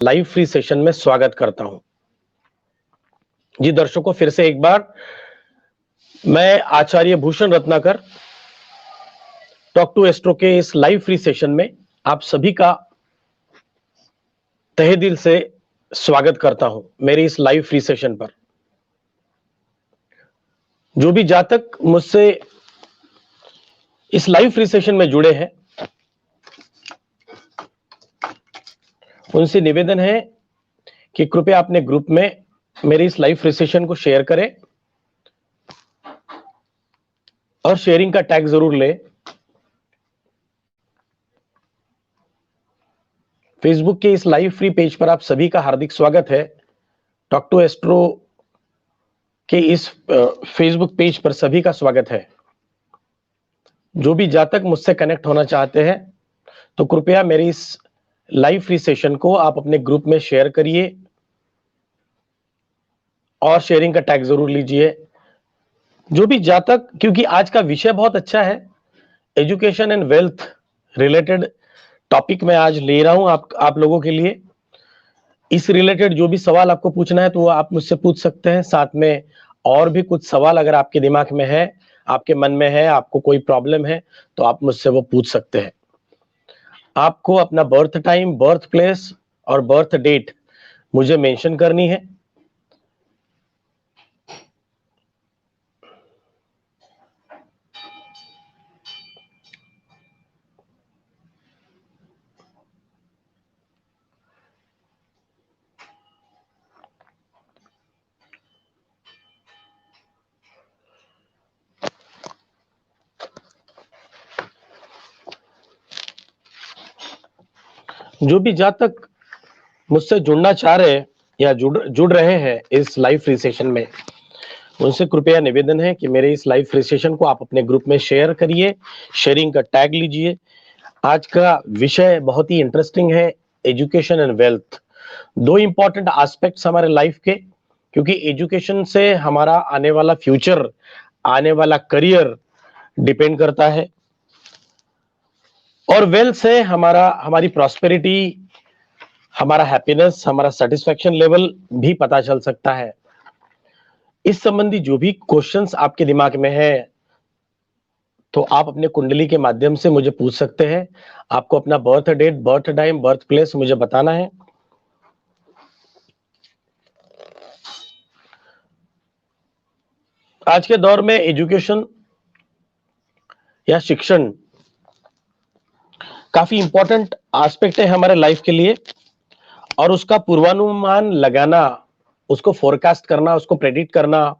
Live free session में स्वागत करता हूं। जी दर्शकों, फिर से एक बार मैं Acharya Bhushan Ratnakar talk to astro के इस लाइव फ्री सेशन में आप सभी का तहे दिल से स्वागत करता हूं। मेरे इस लाइव फ्री सेशन पर जो भी जातक मुझसे इस लाइव फ्री सेशन में जुड़े हैं, उनसे निवेदन है कि कृपया अपने ग्रुप में मेरे इस लाइव फ्री सेशन को शेयर करें और शेयरिंग का टैग जरूर ले। फेसबुक के इस लाइव फ्री पेज पर आप सभी का हार्दिक स्वागत है। टॉक टू एस्ट्रो के इस फेसबुक पेज पर सभी का स्वागत है। जो भी जातक मुझसे कनेक्ट होना चाहते हैं तो कृपया मेरी इस लाइव फ्री सेशन को आप अपने ग्रुप में शेयर करिए और शेयरिंग का टैग जरूर लीजिए। जो भी जातक, क्योंकि आज का विषय बहुत अच्छा है, education and wealth related topic मैं आज ले रहा हूं आप लोगों के लिए। इस रिलेटेड जो भी सवाल आपको पूछना है तो वो आप मुझसे पूछ सकते हैं। साथ में और भी कुछ सवाल अगर आपके दिमाग में है, आपके मन में है, आपको कोई प्रॉब्लम है तो आप मुझसे वो पूछ सकते हैं। आपको अपना बर्थ टाइम, बर्थ प्लेस और बर्थ डेट मुझे मेंशन करनी है। जो भी जातक मुझसे जुड़ना चाह रहे हैं या जुड़ रहे हैं इस लाइव फ्री सेशन में, उनसे कृपया निवेदन है कि मेरे इस लाइव फ्री सेशन को आप अपने ग्रुप में शेयर करिए, शेयरिंग का टैग लीजिए। आज का विषय बहुत ही इंटरेस्टिंग है, एजुकेशन एंड वेल्थ। दो इंपॉर्टेंट एस्पेक्ट्स हमारे लाइफ के, क्योंकि एजुकेशन से हमारा आने वाला फ्यूचर, आने वाला करियर डिपेंड करता है और वेल्थ से हमारी प्रॉस्पेरिटी, हमारा हैप्पीनेस, हमारा सेटिस्फैक्शन लेवल भी पता चल सकता है। इस संबंधी जो भी क्वेश्चंस आपके दिमाग में है तो आप अपने कुंडली के माध्यम से मुझे पूछ सकते हैं। आपको अपना birth date, birth time, birth place मुझे बताना है। आज के दौर में एजुकेशन या शिक्षण काफी इंपॉर्टेंट एस्पेक्ट है हमारे लाइफ के लिए और उसका पूर्वानुमान लगाना, उसको फोरकास्ट करना, उसको प्रेडिक्ट करना,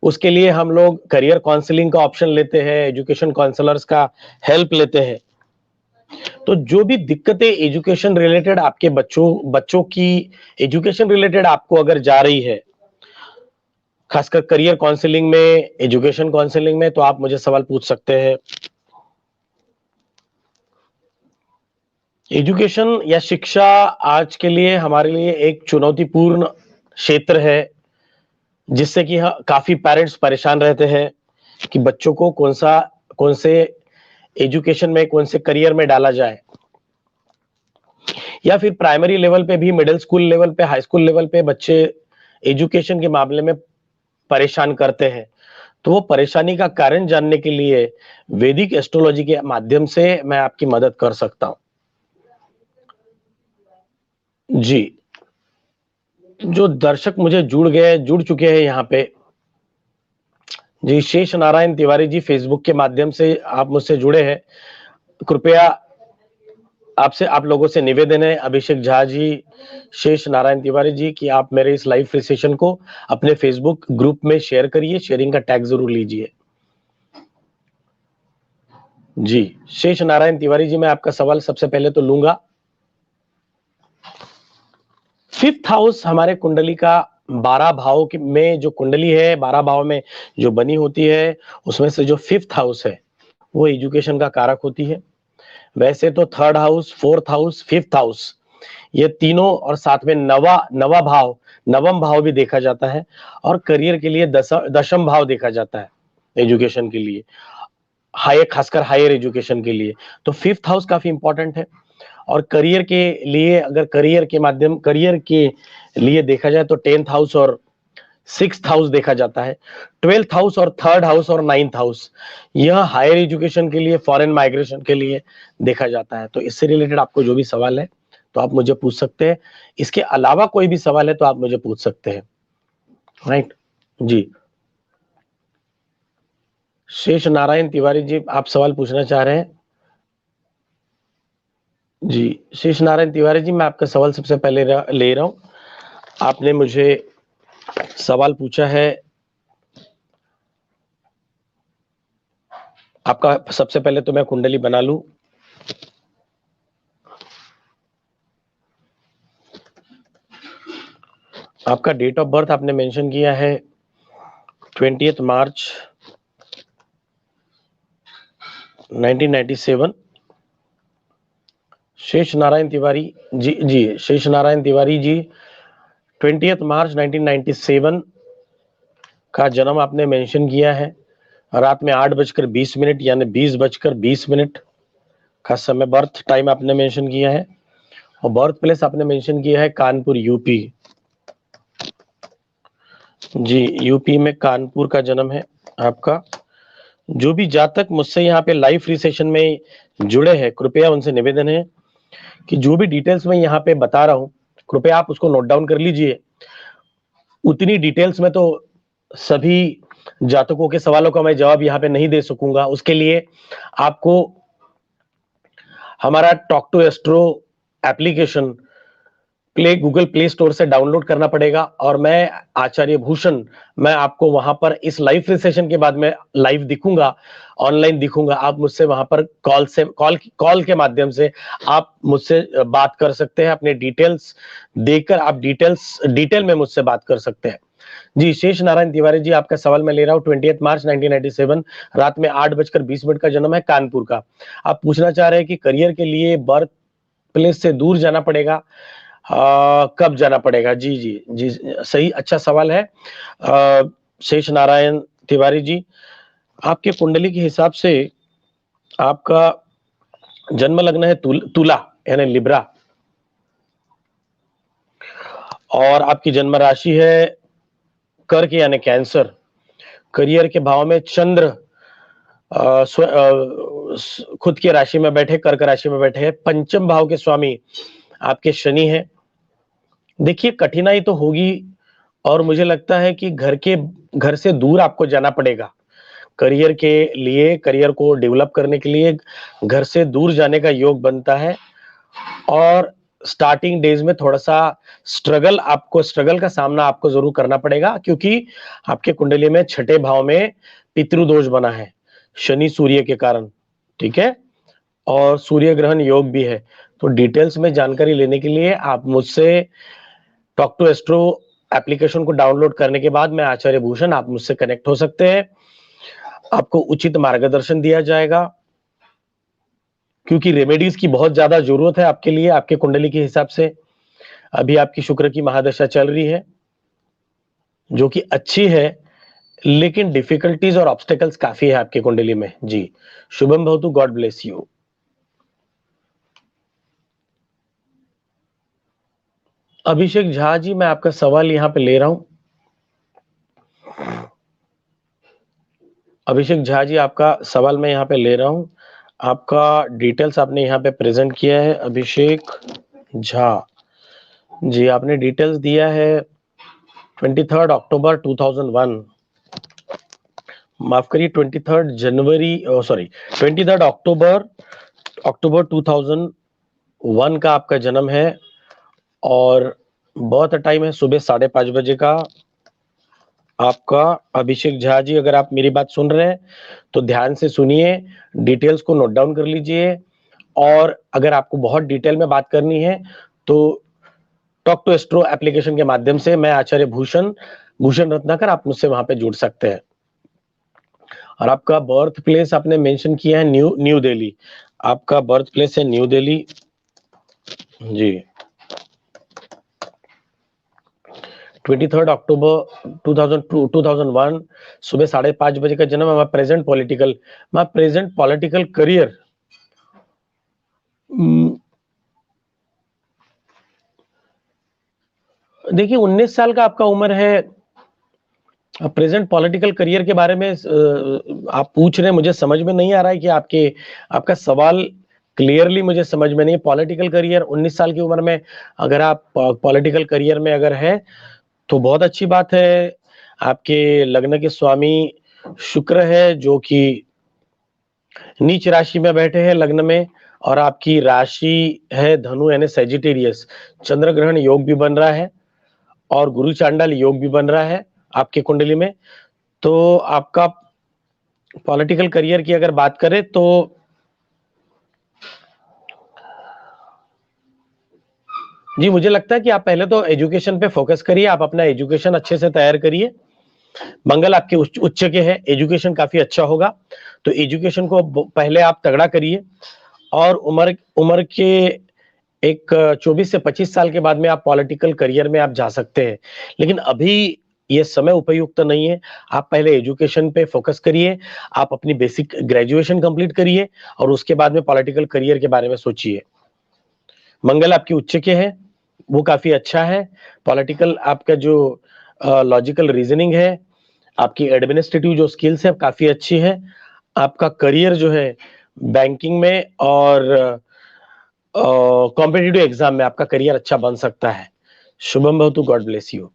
उसके लिए हम लोग करियर काउंसलिंग का ऑप्शन लेते हैं, एजुकेशन काउंसलर्स का हेल्प लेते हैं। तो जो भी दिक्कतें एजुकेशन रिलेटेड आपके बच्चों की एजुकेशन रिलेटेड आपको अगर जा रही है, खासकर करियर काउंसलिंग में, एजुकेशन काउंसलिंग में, तो आप मुझे सवाल पूछ सकते हैं। एजुकेशन या शिक्षा आज के लिए हमारे लिए एक चुनौतीपूर्ण क्षेत्र है, जिससे कि काफी पेरेंट्स परेशान रहते हैं कि बच्चों को कौन से एजुकेशन में, कौन से करियर में डाला जाए। या फिर प्राइमरी लेवल पे भी, मिडिल स्कूल लेवल पे, हाई स्कूल लेवल पे बच्चे एजुकेशन के मामले में परेशान करते हैं। तो वो परेशानी का कारण जानने के लिए वैदिक एस्ट्रोलॉजी के माध्यम से मैं आपकी मदद कर सकता हूं। जी, जो दर्शक मुझे जुड़ चुके हैं यहाँ पे, जी शेष नारायण तिवारी जी, फेसबुक के माध्यम से आप मुझसे जुड़े हैं। कृपया आप लोगों से निवेदन है, अभिषेक झा जी, शेष नारायण तिवारी जी, कि आप मेरे इस लाइव फ्री सेशन को अपने फेसबुक ग्रुप में शेयर करिए, शेयरिंग का टैग जरूर लीजिए। जी शेष नारायण तिवारी जी, मैं आपका सवाल सबसे पहले तो लूंगा। 5th हाउस हमारे कुंडली का 12 भाव में जो कुंडली है, 12 भाव में जो बनी होती है, उसमें से जो 5th हाउस है वो एजुकेशन का कारक होती है। वैसे तो 3rd house, 4th house, 5th house, ये तीनों और साथ में नवम भाव भी देखा जाता है और करियर के लिए दशम भाव देखा जाता है एजुकेशन के लिए, खासकर हायर एजुकेशन के लिए। तो 5th हाउस काफी इंपॉर्टेंट है और करियर के लिए, अगर करियर के लिए देखा जाए तो 10th हाउस और 6th हाउस देखा जाता है, 12th हाउस और 3rd हाउस और 9th हाउस, यह हायर एजुकेशन के लिए, फॉरेन माइग्रेशन के लिए देखा जाता है। तो इससे रिलेटेड आपको जो भी सवाल है तो आप मुझे पूछ सकते हैं। इसके अलावा कोई भी सवाल है तो आप मुझे पूछ सकते हैं। राइट जी। शेष नारायण तिवारी जी, आप सवाल पूछना चाह रहे हैं? जी, शेष नारायण तिवारी जी, मैं आपका सवाल सबसे पहले ले रहा हूं। आपने मुझे सवाल पूछा है, आपका सबसे पहले तो मैं कुंडली बना लूं। आपका डेट ऑफ बर्थ आपने मेंशन किया है 20th मार्च 1997। शेष नारायण तिवारी जी, शेष नारायण तिवारी जी 20th मार्च 1997 का जन्म आपने मेंशन किया है। रात में 8:20 यानी 20:20 का समय बर्थ टाइम आपने मेंशन किया है। और बर्थ प्लेस आपने मेंशन किया है कानपुर, यूपी। जी, यूपी में कानपुर का जन्म है आपका। जो भी जातक मुझसे यहाँ पे लाइव फ्री सेशन में जुड़े हैं, कृपया उनसे निवेदन है कि जो भी डिटेल्स मैं यहाँ पे बता रहा हूँ, कृपया आप उसको नोट डाउन कर लीजिए। उतनी डिटेल्स में तो सभी जातकों के सवालों का मैं जवाब यहाँ पे नहीं दे सकूंगा। उसके लिए आपको हमारा Talk to Astro application Google Play Store से डाउनलोड करना पड़ेगा। और मैं आचार्य भूषण, मैं आपको वहां पर इस लाइव सेशन के बाद में लाइव दिखूंगा, ऑनलाइन दिखूंगा। आप मुझसे वहां पर कॉल के माध्यम से आप मुझसे बात कर सकते हैं। अपने डिटेल्स देकर आप डिटेल में मुझसे बात कर सकते हैं। जी, शेष नारायण तिवारी जी, आपका सवाल मैं ले रहा हूँ। 20th मार्च 1997 रात में 8:20 का जन्म है, कानपुर का। आप पूछना चाह रहे हैं कि करियर के लिए बर्थ प्लेस से दूर जाना पड़ेगा, कब जाना पड़ेगा? जी जी जी, सही, अच्छा सवाल है शेष नारायण तिवारी जी। आपके कुंडली के हिसाब से आपका जन्म लग्न है तुला यानी लिब्रा, और आपकी जन्म राशि है कर्क यानी कैंसर। करियर के भाव में चंद्र खुद की राशि में बैठे, कर्क राशि में बैठे हैं। पंचम भाव के स्वामी आपके शनि है। देखिए, कठिनाई तो होगी और मुझे लगता है कि घर से दूर आपको जाना पड़ेगा। करियर के लिए, करियर को डेवलप करने के लिए घर से दूर जाने का योग बनता है। और स्टार्टिंग डेज में थोड़ा सा स्ट्रगल का सामना आपको जरूर करना पड़ेगा, क्योंकि आपके कुंडली में छठे भाव में पितृदोष बना है शनि सूर्य के कारण। ठीक है, और सूर्य ग्रहण योग भी है। तो डिटेल्स में जानकारी लेने के लिए आप मुझसे टॉक टू एस्ट्रो एप्लीकेशन को डाउनलोड करने के बाद, मैं आचार्य भूषण, आप मुझसे कनेक्ट हो सकते हैं। आपको उचित मार्गदर्शन दिया जाएगा, क्योंकि रेमेडीज की बहुत ज्यादा जरूरत है आपके लिए। आपके कुंडली के हिसाब से अभी आपकी शुक्र की महादशा चल रही है, जो कि अच्छी है, लेकिन डिफिकल्टीज और ऑब्स्टेकल्स काफी है आपके कुंडली में। जी, शुभम भवतु, God bless you. Abhishek Jha ji, मैं आपका सवाल यहाँ पे ले रहा हूं। अभिषेक झा जी, आपका सवाल मैं यहाँ पे ले रहा हूं। आपका डिटेल्स आपने यहाँ पे प्रेजेंट किया है। अभिषेक झा जी, आपने डिटेल्स दिया है 23 अक्टूबर 2001, माफ करिए 23 अक्टूबर 2001 का आपका जन्म है। और बर्थ टाइम है सुबह 5:30 बजे का आपका। अभिषेक झा जी, अगर आप मेरी बात सुन रहे हैं तो ध्यान से सुनिए, डिटेल्स को नोट डाउन कर लीजिए। और अगर आपको बहुत डिटेल में बात करनी है तो टॉक टू एस्ट्रो एप्लीकेशन के माध्यम से मैं आचार्य भूषण रत्नाकर, आप मुझसे वहां पे जुड़ सकते हैं। और आपका बर्थ प्लेस आपने मेंशन किया है न्यू दिल्ली। आपका बर्थ प्लेस है न्यू दिल्ली। जी, 23 अक्टूबर 2001 सुबह 5:30 बजे का जन्म। हमारा प्रेजेंट पॉलिटिकल करियर देखिए 19 साल का आपका उम्र है, प्रेजेंट पॉलिटिकल करियर के बारे में आप पूछ रहे हैं, मुझे समझ में नहीं आ रहा है कि आपका सवाल क्लियरली मुझे समझ में नहीं है। पॉलिटिकल करियर 19 साल की उम्र में अगर आप पॉलिटिकल करियर में अगर है तो बहुत अच्छी बात है। आपके लग्न के स्वामी शुक्र है जो कि नीच राशि में बैठे हैं लग्न में, और आपकी राशि है धनु यानी सेजिटेरियस। चंद्र ग्रहण योग भी बन रहा है और गुरु चांडाल योग भी बन रहा है आपके कुंडली में। तो आपका पॉलिटिकल करियर की अगर बात करें तो जी मुझे लगता है कि आप पहले तो एजुकेशन पे फोकस करिए, आप अपना एजुकेशन अच्छे से तैयार करिए। मंगल आपके उच्च के है, एजुकेशन काफी अच्छा होगा, तो एजुकेशन को पहले आप तगड़ा करिए। और उम्र उम्र के एक 24 से 25 साल के बाद में आप पॉलिटिकल करियर में आप जा सकते हैं, लेकिन अभी ये समय उपयुक्त नहीं है। आप पहले एजुकेशन पे फोकस करिए, आप अपनी बेसिक ग्रेजुएशन कंप्लीट करिए और उसके बाद में पॉलिटिकल करियर के बारे में सोचिए। मंगल आपकी उच्च के है, वो काफी अच्छा है। पॉलिटिकल आपका जो लॉजिकल रीजनिंग है, आपकी एडमिनिस्ट्रेटिव जो स्किल्स है काफी अच्छी है। आपका करियर जो है बैंकिंग में और कॉम्पिटिटिव एग्जाम में आपका करियर अच्छा बन सकता है। शुभम भवतु, गॉड ब्लेस यू।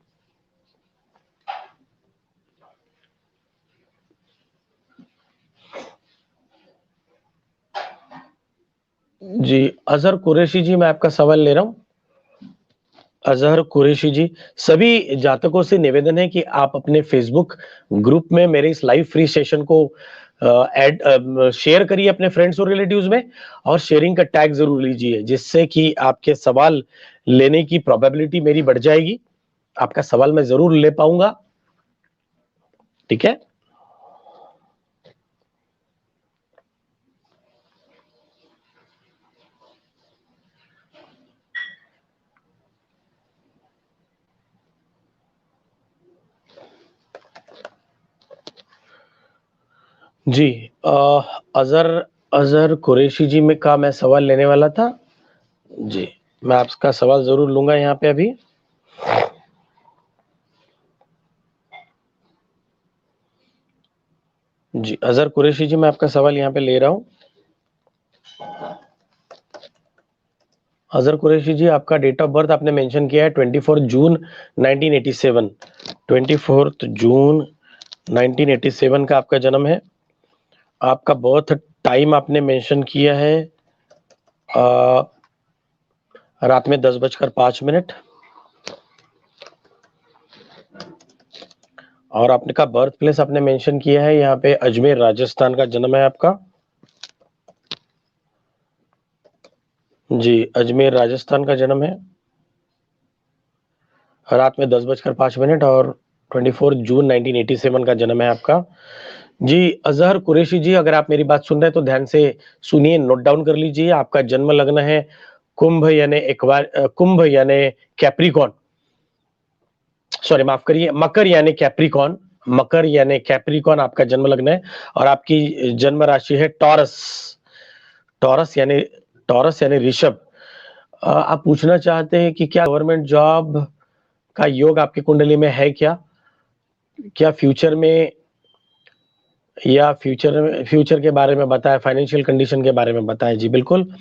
जी अजहर कुरैशी जी, मैं आपका सवाल ले रहा हूं। अजहर कुरैशी जी, सभी जातकों से निवेदन है कि आप अपने फेसबुक ग्रुप में मेरे इस लाइव फ्री सेशन को ऐड शेयर करिए अपने फ्रेंड्स और रिलेटिव्स में, और शेयरिंग का टैग जरूर लीजिए, जिससे कि आपके सवाल लेने की प्रोबेबिलिटी मेरी बढ़ जाएगी। आपका सवाल मैं जरूर ले पाऊंगा, ठीक है। जी अजहर अजहर कुरैशी जी में का मैं सवाल लेने वाला था। जी मैं आपका सवाल जरूर लूंगा यहाँ पे अभी। जी अजहर कुरैशी जी, मैं आपका सवाल यहाँ पे ले रहा हूँ। अजहर कुरैशी जी, आपका डेट ऑफ बर्थ आपने मेंशन किया है 24 जून 1987। 24 जून 1987 का आपका जन्म है। आपका बर्थ टाइम आपने मेंशन किया है रात में 10:05। और आपने का बर्थ प्लेस आपने मेंशन किया है यहाँ पे अजमेर राजस्थान का जन्म है आपका। जी अजमेर राजस्थान का जन्म है, रात में 10:05 और 24 जून 1987 का जन्म है आपका। जी अजहर कुरैशी जी, अगर आप मेरी बात सुन रहे हैं तो ध्यान से सुनिए, नोट डाउन कर लीजिए। आपका जन्म लग्न है कुंभ यानी कैप्रिकॉन, सॉरी माफ करिए, मकर यानी कैप्रिकॉन। मकर यानी कैप्रिकॉन आपका जन्म लग्न है, और आपकी जन्म राशि है टॉरस। टॉरस यानी टॉरस यानी ऋषभ। आप पूछना चाहते हैं कि क्या गवर्नमेंट जॉब का योग आपकी कुंडली में है क्या? क्या फ्यूचर में, या फ्यूचर के बारे में बताएं, फाइनेंशियल कंडीशन के बारे में बताएं। जी बिल्कुल।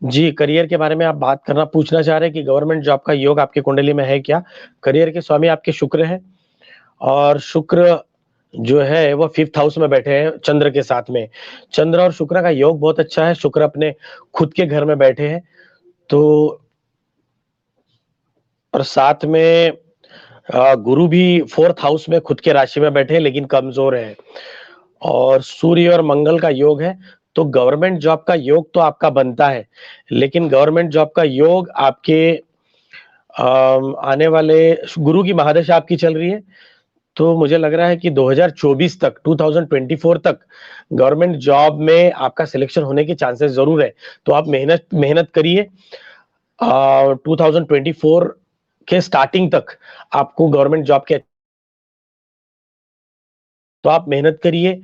जी करियर के बारे में आप बात करना पूछना चाह रहे हैं कि गवर्नमेंट जॉब का योग आपकी कुंडली में है क्या? करियर के स्वामी आपके शुक्र है, और शुक्र जो है वो 5th हाउस में बैठे हैं चंद्र के साथ में। चंद्र और शुक्र का योग बहुत अच्छा है। शुक्र अपने खुद के घर में बैठे हैं, तो और साथ में गुरु भी 4th हाउस में खुद के राशि में बैठे हैं लेकिन कमजोर है, और सूर्य और मंगल का योग है। तो गवर्नमेंट जॉब का योग तो आपका बनता है, लेकिन गवर्नमेंट जॉब का योग आपके आने वाले, गुरु की महादशा आपकी चल रही है, तो मुझे लग रहा है कि 2024 तक, 2024 तक गवर्नमेंट जॉब में आपका सिलेक्शन होने के चांसेस जरूर है। तो आप मेहनत मेहनत करिए। 2024 के स्टार्टिंग तक आपको गवर्नमेंट जॉब के, तो आप मेहनत करिए।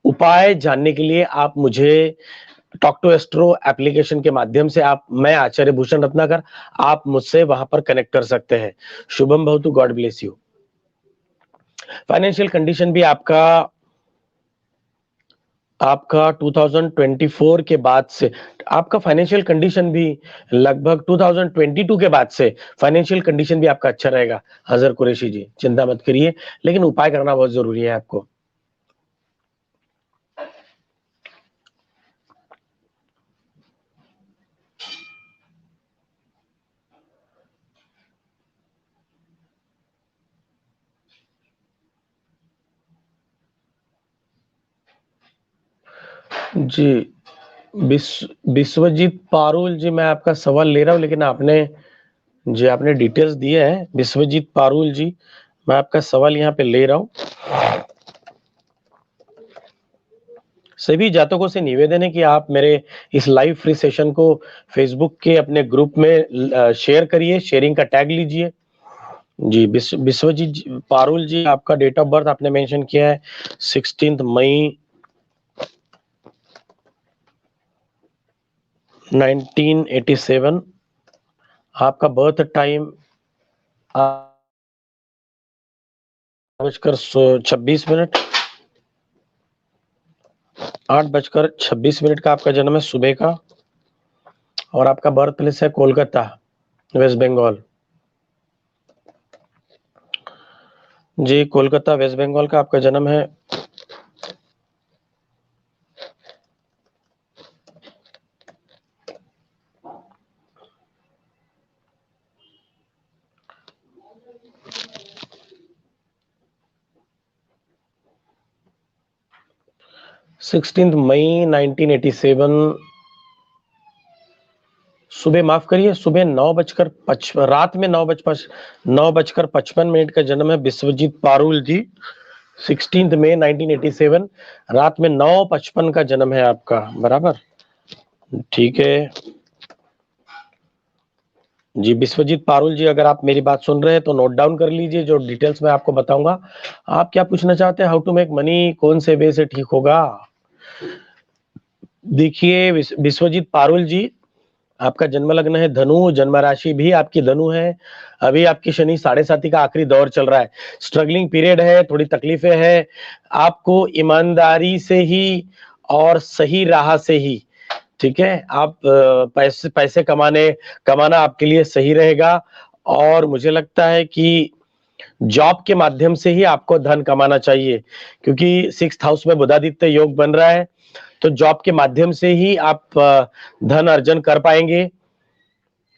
उपाय जानने के लिए आप मुझे टॉक टू एस्ट्रो एप्लीकेशन के माध्यम से मैं आचार्य भूषण रत्नाकर, आप मुझसे वहां पर कनेक्ट कर सकते हैं। शुभम भवतु, God bless you. Financial condition भी आपका 2024 के बाद से आपका फाइनेंशियल कंडीशन भी लगभग 2022 के बाद से फाइनेंशियल कंडीशन भी आपका अच्छा रहेगा। हजर कुरैशी जी, चिंता मत करिए, लेकिन उपाय करना बहुत जरूरी है आपको। जी, विश्वजीत पारुल जी, मैं आपका सवाल ले रहा हूं, लेकिन आपने डिटेल्स दिए हैं। विश्वजीत पारुल जी, मैं आपका सवाल यहाँ पे ले रहा हूं। सभी जातकों से निवेदन है कि आप मेरे इस लाइव फ्री सेशन को फेसबुक के अपने ग्रुप में शेयर करिए, शेयरिंग का टैग लीजिए। जी, विश्वजीत पारुल जी, आपका डेट ऑफ बर्थ आपने मेंशन किया है 16 मई 1987। आपका बर्थ टाइम 8:26 8:26 का आपका जन्म है सुबह का, और आपका बर्थ प्लेस है कोलकाता, वेस्ट बंगाल। जी, कोलकाता वेस्ट बंगाल का आपका जन्म है। मई 1987 सुबह, माफ करिए, सुबह रात में 9:55 का जन्म है विश्वजीत पारुल जी। 16 मई 1987 रात में 9:55 का जन्म है आपका, बराबर, ठीक है जी। विश्वजीत पारुल जी, अगर आप मेरी बात सुन रहे हैं तो नोट डाउन कर लीजिए जो डिटेल्स मैं आपको बताऊंगा। आप क्या पूछना चाहते हैं? हाउ टू मेक मनी, कौन से वे से ठीक होगा? देखिए विश्वजीत पारुल जी, आपका जन्म लग्न है धनु, जन्म राशि भी आपकी धनु है। अभी आपकी शनि 7.5 का आखिरी दौर चल रहा है, स्ट्रगलिंग पीरियड है, थोड़ी तकलीफें है। आपको ईमानदारी से ही और सही राह से ही, ठीक है, आप पैसे कमाना आपके लिए सही रहेगा। और मुझे लगता है कि जॉब के माध्यम से ही आपको धन कमाना चाहिए, क्योंकि 6th हाउस में बुधादित्य योग बन रहा है, तो जॉब के माध्यम से ही आप धन अर्जन कर पाएंगे।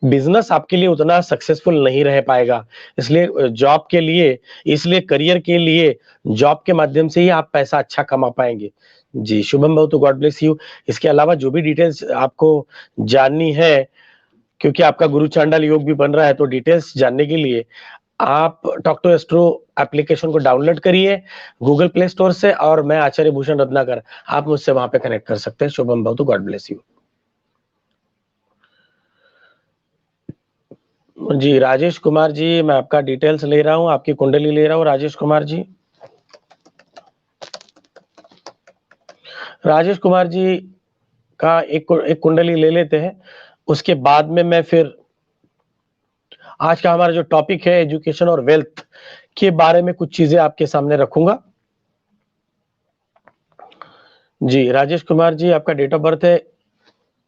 बिजनेस आपके लिए उतना सक्सेसफुल नहीं रह पाएगा, इसलिए करियर के लिए जॉब के माध्यम से ही आप पैसा अच्छा कमा पाएंगे। जी, शुभम भवतु, गॉड ब्लेस यू। इसके अलावा जो भी डिटेल्स आपको जाननी है, क्योंकि आपका गुरु चांडाल योग भी बन रहा है, तो डिटेल्स जानने के लिए आप टॉक टू एस्ट्रो एप्लीकेशन को डाउनलोड करिए गूगल प्ले स्टोर से, और मैं आचार्य भूषण रत्नाकर, आप मुझसे वहां पे कनेक्ट कर सकते हैं। शुभम भवतु, गॉड ब्लेस यू। जी, राजेश कुमार जी, मैं आपका डिटेल्स ले रहा हूं, आपकी कुंडली ले रहा हूं। राजेश कुमार जी, का एक कुंडली ले लेते हैं, उसके बाद में मैं फिर आज का हमारा जो टॉपिक है एजुकेशन और वेल्थ के बारे में कुछ चीजें आपके सामने रखूंगा। जी, राजेश कुमार जी, आपका डेट ऑफ बर्थ है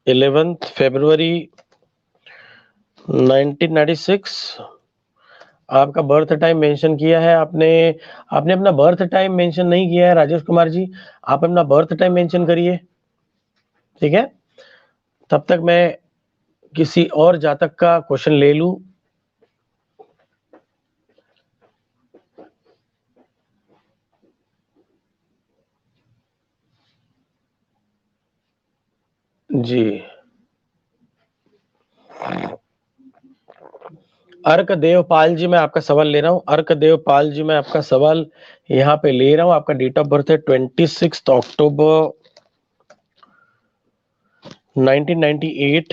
11 फरवरी 1996। आपका बर्थ टाइम मेंशन किया है आपने अपना बर्थ टाइम मेंशन नहीं किया है राजेश कुमार जी, आप अपना बर्थ टाइम मेंशन करिए, ठीक है। तब तक मैं किसी और जातक का क्वेश्चन ले लूं। जी, अर्क देवपाल जी, मैं आपका सवाल ले रहा हूं। अर्क देवपाल जी, मैं आपका सवाल यहाँ पे ले रहा हूं। आपका डेट ऑफ बर्थ है 26 अक्टूबर 1998।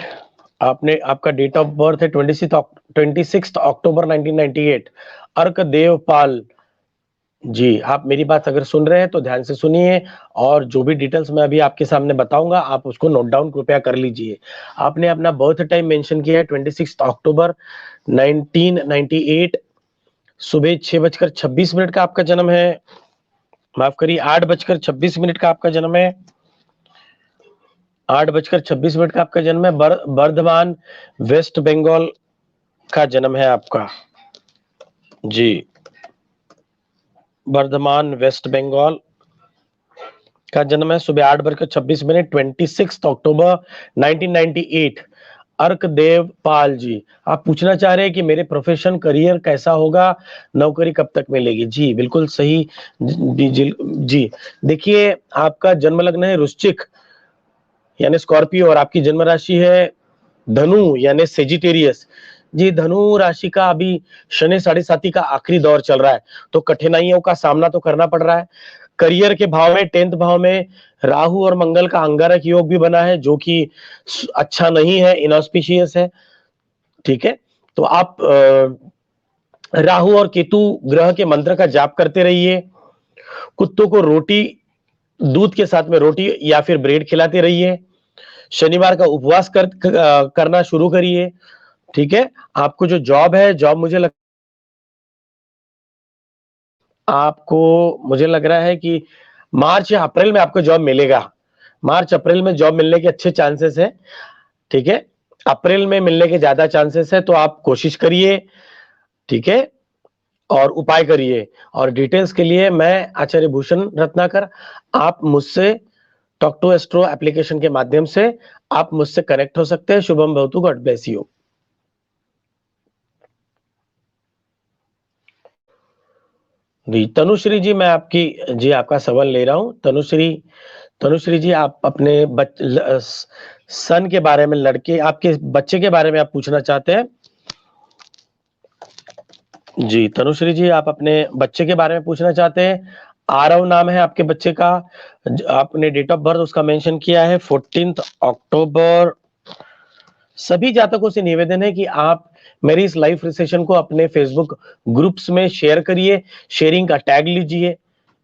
आपका डेट ऑफ बर्थ है 26 अक्टूबर 1998। अर्क देवपाल जी, आप मेरी बात अगर सुन रहे हैं तो ध्यान से सुनिए और जो भी डिटेल्स मैं अभी आपके सामने बताऊँगा, आप उसको नोट डाउन कृपया कर लीजिए। आपने अपना बर्थ टाइम मेंशन किया है 26 अक्टूबर 1998, सुबह 6:26 का आपका जन्म है। माफ़ करिए, 8:26 का आपका जन्म है। 8:26 का आपका जन्म है। बर्धमान, वेस्ट बंगाल का जन्म है आपका। जी, बर्धमान, वेस्ट बंगाल का जन्म है। सुबह 8:26, 26 अक्टूबर 1998। अर्कदेव पाल जी, आप पूछना चाह रहे हैं कि मेरे प्रोफेशन करियर कैसा होगा, नौकरी कब तक मिलेगी? जी, बिल्कुल सही। जी, देखिए आपका जन्म लग्न है वृश्चिक यानी स्कॉर्पियो और आपकी जन्म राशि है धनु यानी सेजिटेरियस। जी, धनु राशि का अभी शनि साढ़े साती का आखिरी दौर चल रहा है, तो कठिनाइयों का सामना तो करना पड़ रहा है। करियर के भाव में 10th भाव में राहु और मंगल का अंगारक योग भी बना है, जो कि अच्छा नहीं है, इनऑस्पिशियस है। ठीक है, तो आप राहु और केतु ग्रह के मंत्र का जाप करते रहिए। कुत्तों को रोटी, दूध के साथ में रोटी या फिर ब्रेड खिलाते रहिए। शनिवार का उपवास करना शुरू करिए। ठीक है, आपको जो जॉब है, जॉब आपको मुझे लग रहा है कि मार्च या अप्रैल में आपको जॉब मिलेगा। मार्च अप्रैल में जॉब मिलने के अच्छे चांसेस है। ठीक है, अप्रैल में मिलने के ज्यादा चांसेस है, तो आप कोशिश करिए। ठीक है, और उपाय करिए। और डिटेल्स के लिए मैं आचार्य भूषण रत्नाकर, आप मुझसे टॉक टू एस्ट्रो एप्लीकेशन के माध्यम से आप मुझसे कनेक्ट हो सकते हैं। शुभम भवतु, गॉड ब्लेस यू। जी, तनुश्री जी, मैं आपका सवाल ले रहा हूँ। तनुश्री जी, आप अपने सन के बारे में, लड़के आपके बच्चे के बारे में आप पूछना चाहते हैं? जी, तनुश्री जी, आप अपने बच्चे के बारे में पूछना चाहते हैं। आरव नाम है आपके बच्चे का। आपने डेट ऑफ बर्थ उसका मेंशन किया है 14 अक्टूबर। सभी जातकों से निवेदन है कि आप मेरी इस लाइव सेशन को अपने फेसबुक ग्रुप्स में शेयर करिए, शेयरिंग का टैग लीजिए,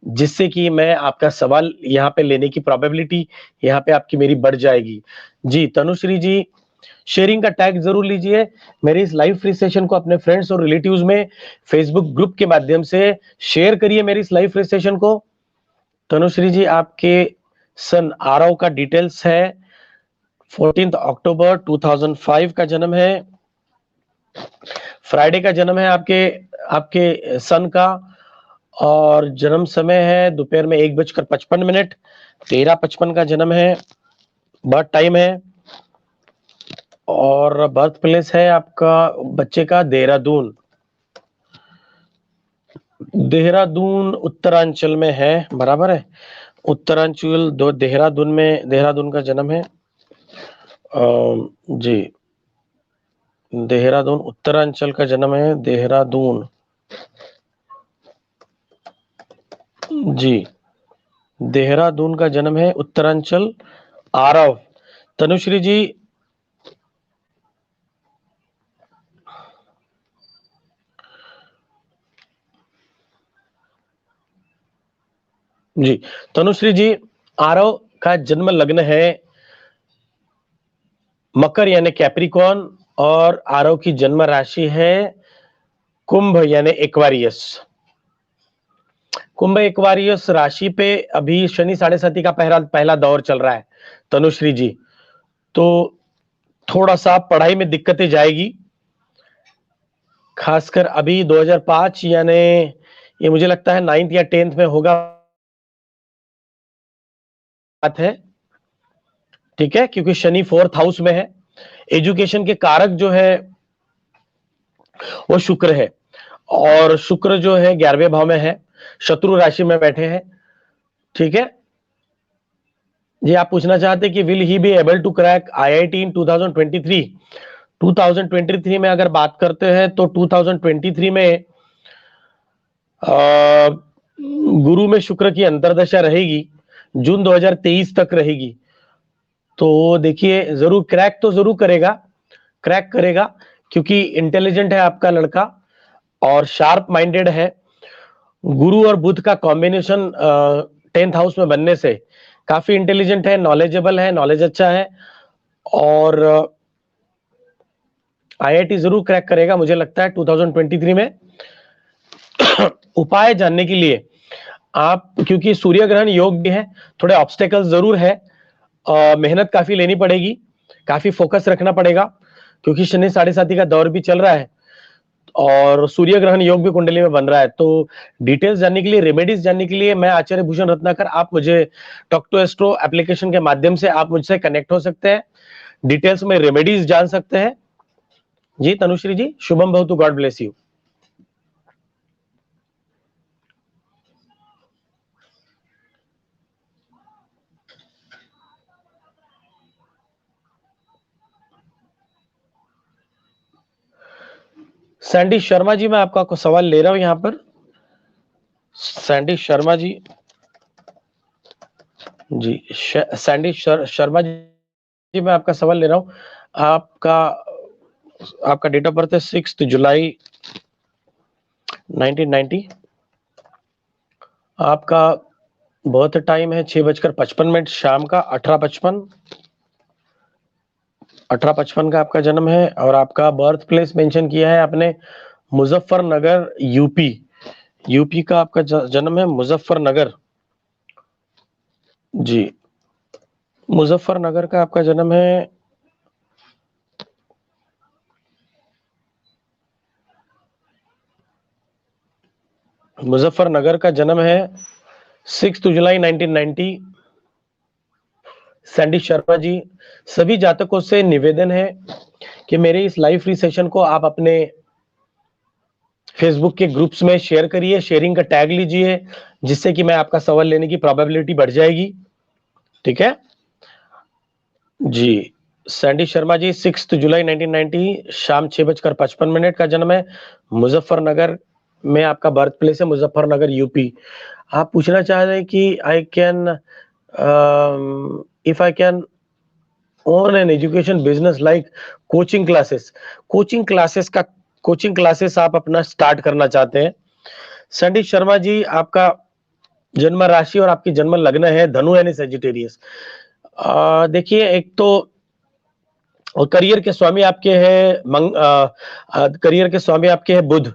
जिससे कि मैं आपका सवाल यहाँ पे लेने की प्रोबेबिलिटी यहाँ पे आपकी मेरी बढ़ जाएगी। जी, तनुश्री जी, शेयरिंग का टैग जरूर लीजिए। मेरे इस लाइव फ्री सेशन को अपने फ्रेंड्स और रिलेटिव्स में फेसबुक ग्रुप के माध्यम से शेयर करिए मेरी इस लाइव फ्री सेशन को। तनुश्री जी, आपके सन आरव का डिटेल्स है 14 अक्टूबर 2005 का जन्म है। फ्राइडे का जन्म है आपके आपके सन का, और जन्म समय है दोपहर में 1:55, 13:55 का जन्म है, बर्थ टाइम है। और बर्थ प्लेस है आपका बच्चे का देहरादून। देहरादून उत्तरांचल में है, बराबर है। उत्तरांचल दो देहरादून का जन्म है। जी, देहरादून उत्तरांचल का जन्म है, देहरादून। जी, देहरादून का जन्म है, उत्तरांचल। आरव, तनुश्री जी, जी, तनुश्री जी, आरव का जन्म लग्न है मकर यानी कैप्रिकॉन, और आरव की जन्म राशि है कुंभ यानी एक्वारियस। कुंभ एक्वारियस राशि पे अभी शनि साढ़े साती का पहला पहला दौर चल रहा है तनुश्री जी, तो थोड़ा सा पढ़ाई में दिक्कतें जाएगी। खासकर अभी 2005 यानी ये मुझे लगता है 9th या 10th में होगा बात है। ठीक है, क्योंकि शनि 4th हाउस में है। एजुकेशन के कारक जो है वो शुक्र है, और शुक्र जो है 11वें भाव में है, शत्रु राशि में बैठे हैं। ठीक है जी, आप पूछना चाहते हैं कि will he be able to crack IIT in 2023? 2023 में अगर बात करते हैं तो 2023 में गुरु में शुक्र की अंतरदशा रहेगी, जून 2023 तक रहेगी। तो देखिए, जरूर क्रैक तो जरूर करेगा, क्रैक करेगा, क्योंकि इंटेलिजेंट है आपका लड़का और शार्प माइंडेड है। गुरु और बुध का कॉम्बिनेशन 10th हाउस में बनने से काफी इंटेलिजेंट है, नॉलेजेबल है, नॉलेज अच्छा है और आईआईटी जरूर क्रैक करेगा मुझे लगता है 2023 में। उपाय जानने के लिए आप, क्योंकि सूर्य ग्रहण योग भी है, थोड़े ऑब्स्टेकल्स जरूर है, मेहनत काफी लेनी पड़ेगी, काफी फोकस रखना पड़ेगा, क्योंकि शनि 7.5 का दौर भी चल रहा है और सूर्य ग्रहण योग भी कुंडली में बन रहा है। तो डिटेल्स जानने के लिए, रेमेडीज जानने के लिए मैं आचार्य भूषण रत्नाकर, आप मुझे टॉक टू एस्ट्रो एप्लीकेशन के माध्यम से आप मुझसे कनेक्ट हो सकते हैं, डिटेल्स में रेमेडीज जान सकते हैं। जी तनुश्री जी, शुभम भवतु, God bless you. Sandy Sharma ji, मैं आपका सवाल ले रहा हूं यहां पर। सैंडी शर्मा जी, जी सैंडी शर्मा जी, मैं आपका सवाल ले रहा हूं। आपका डेट ऑफ बर्थ है 6 जुलाई 1990। आपका बर्थ टाइम है 6:55 शाम का, 18:55 का आपका जन्म है और आपका बर्थ प्लेस मेंशन किया है आपने मुजफ्फरनगर, यूपी का आपका जन्म है, मुजफ्फरनगर। जी, मुजफ्फरनगर का आपका जन्म है। मुजफ्फरनगर का जन्म है 6 जुलाई 1990। सैंडी शर्मा जी, सभी जातकों से निवेदन है कि मेरे इस लाइव फ्री सेशन को आप अपने फेसबुक के ग्रुप्स में शेयर करिए, शेयरिंग का टैग लीजिए, जिससे कि मैं आपका सवाल लेने की प्रोबेबिलिटी बढ़ जाएगी। ठीक है जी। सैंडी शर्मा जी, 6 जुलाई 1990 शाम 6:55 का जन्म है, मुजफ्फरनगर में आपका बर्थ प्लेस है, मुजफ्फरनगर यूपी। आप पूछना चाह रहे हैं कि if I can own an education business like coaching classes. Coaching classes आप अपना स्टार्ट करना चाहते हैं। सैंडी शर्मा जी, आपका जन्म राशि और आपकी जन्म लग्न है धनु यानी सेजिटेरियस। देखिए, एक तो और करियर के स्वामी आपके हैं करियर के स्वामी आपके हैं बुध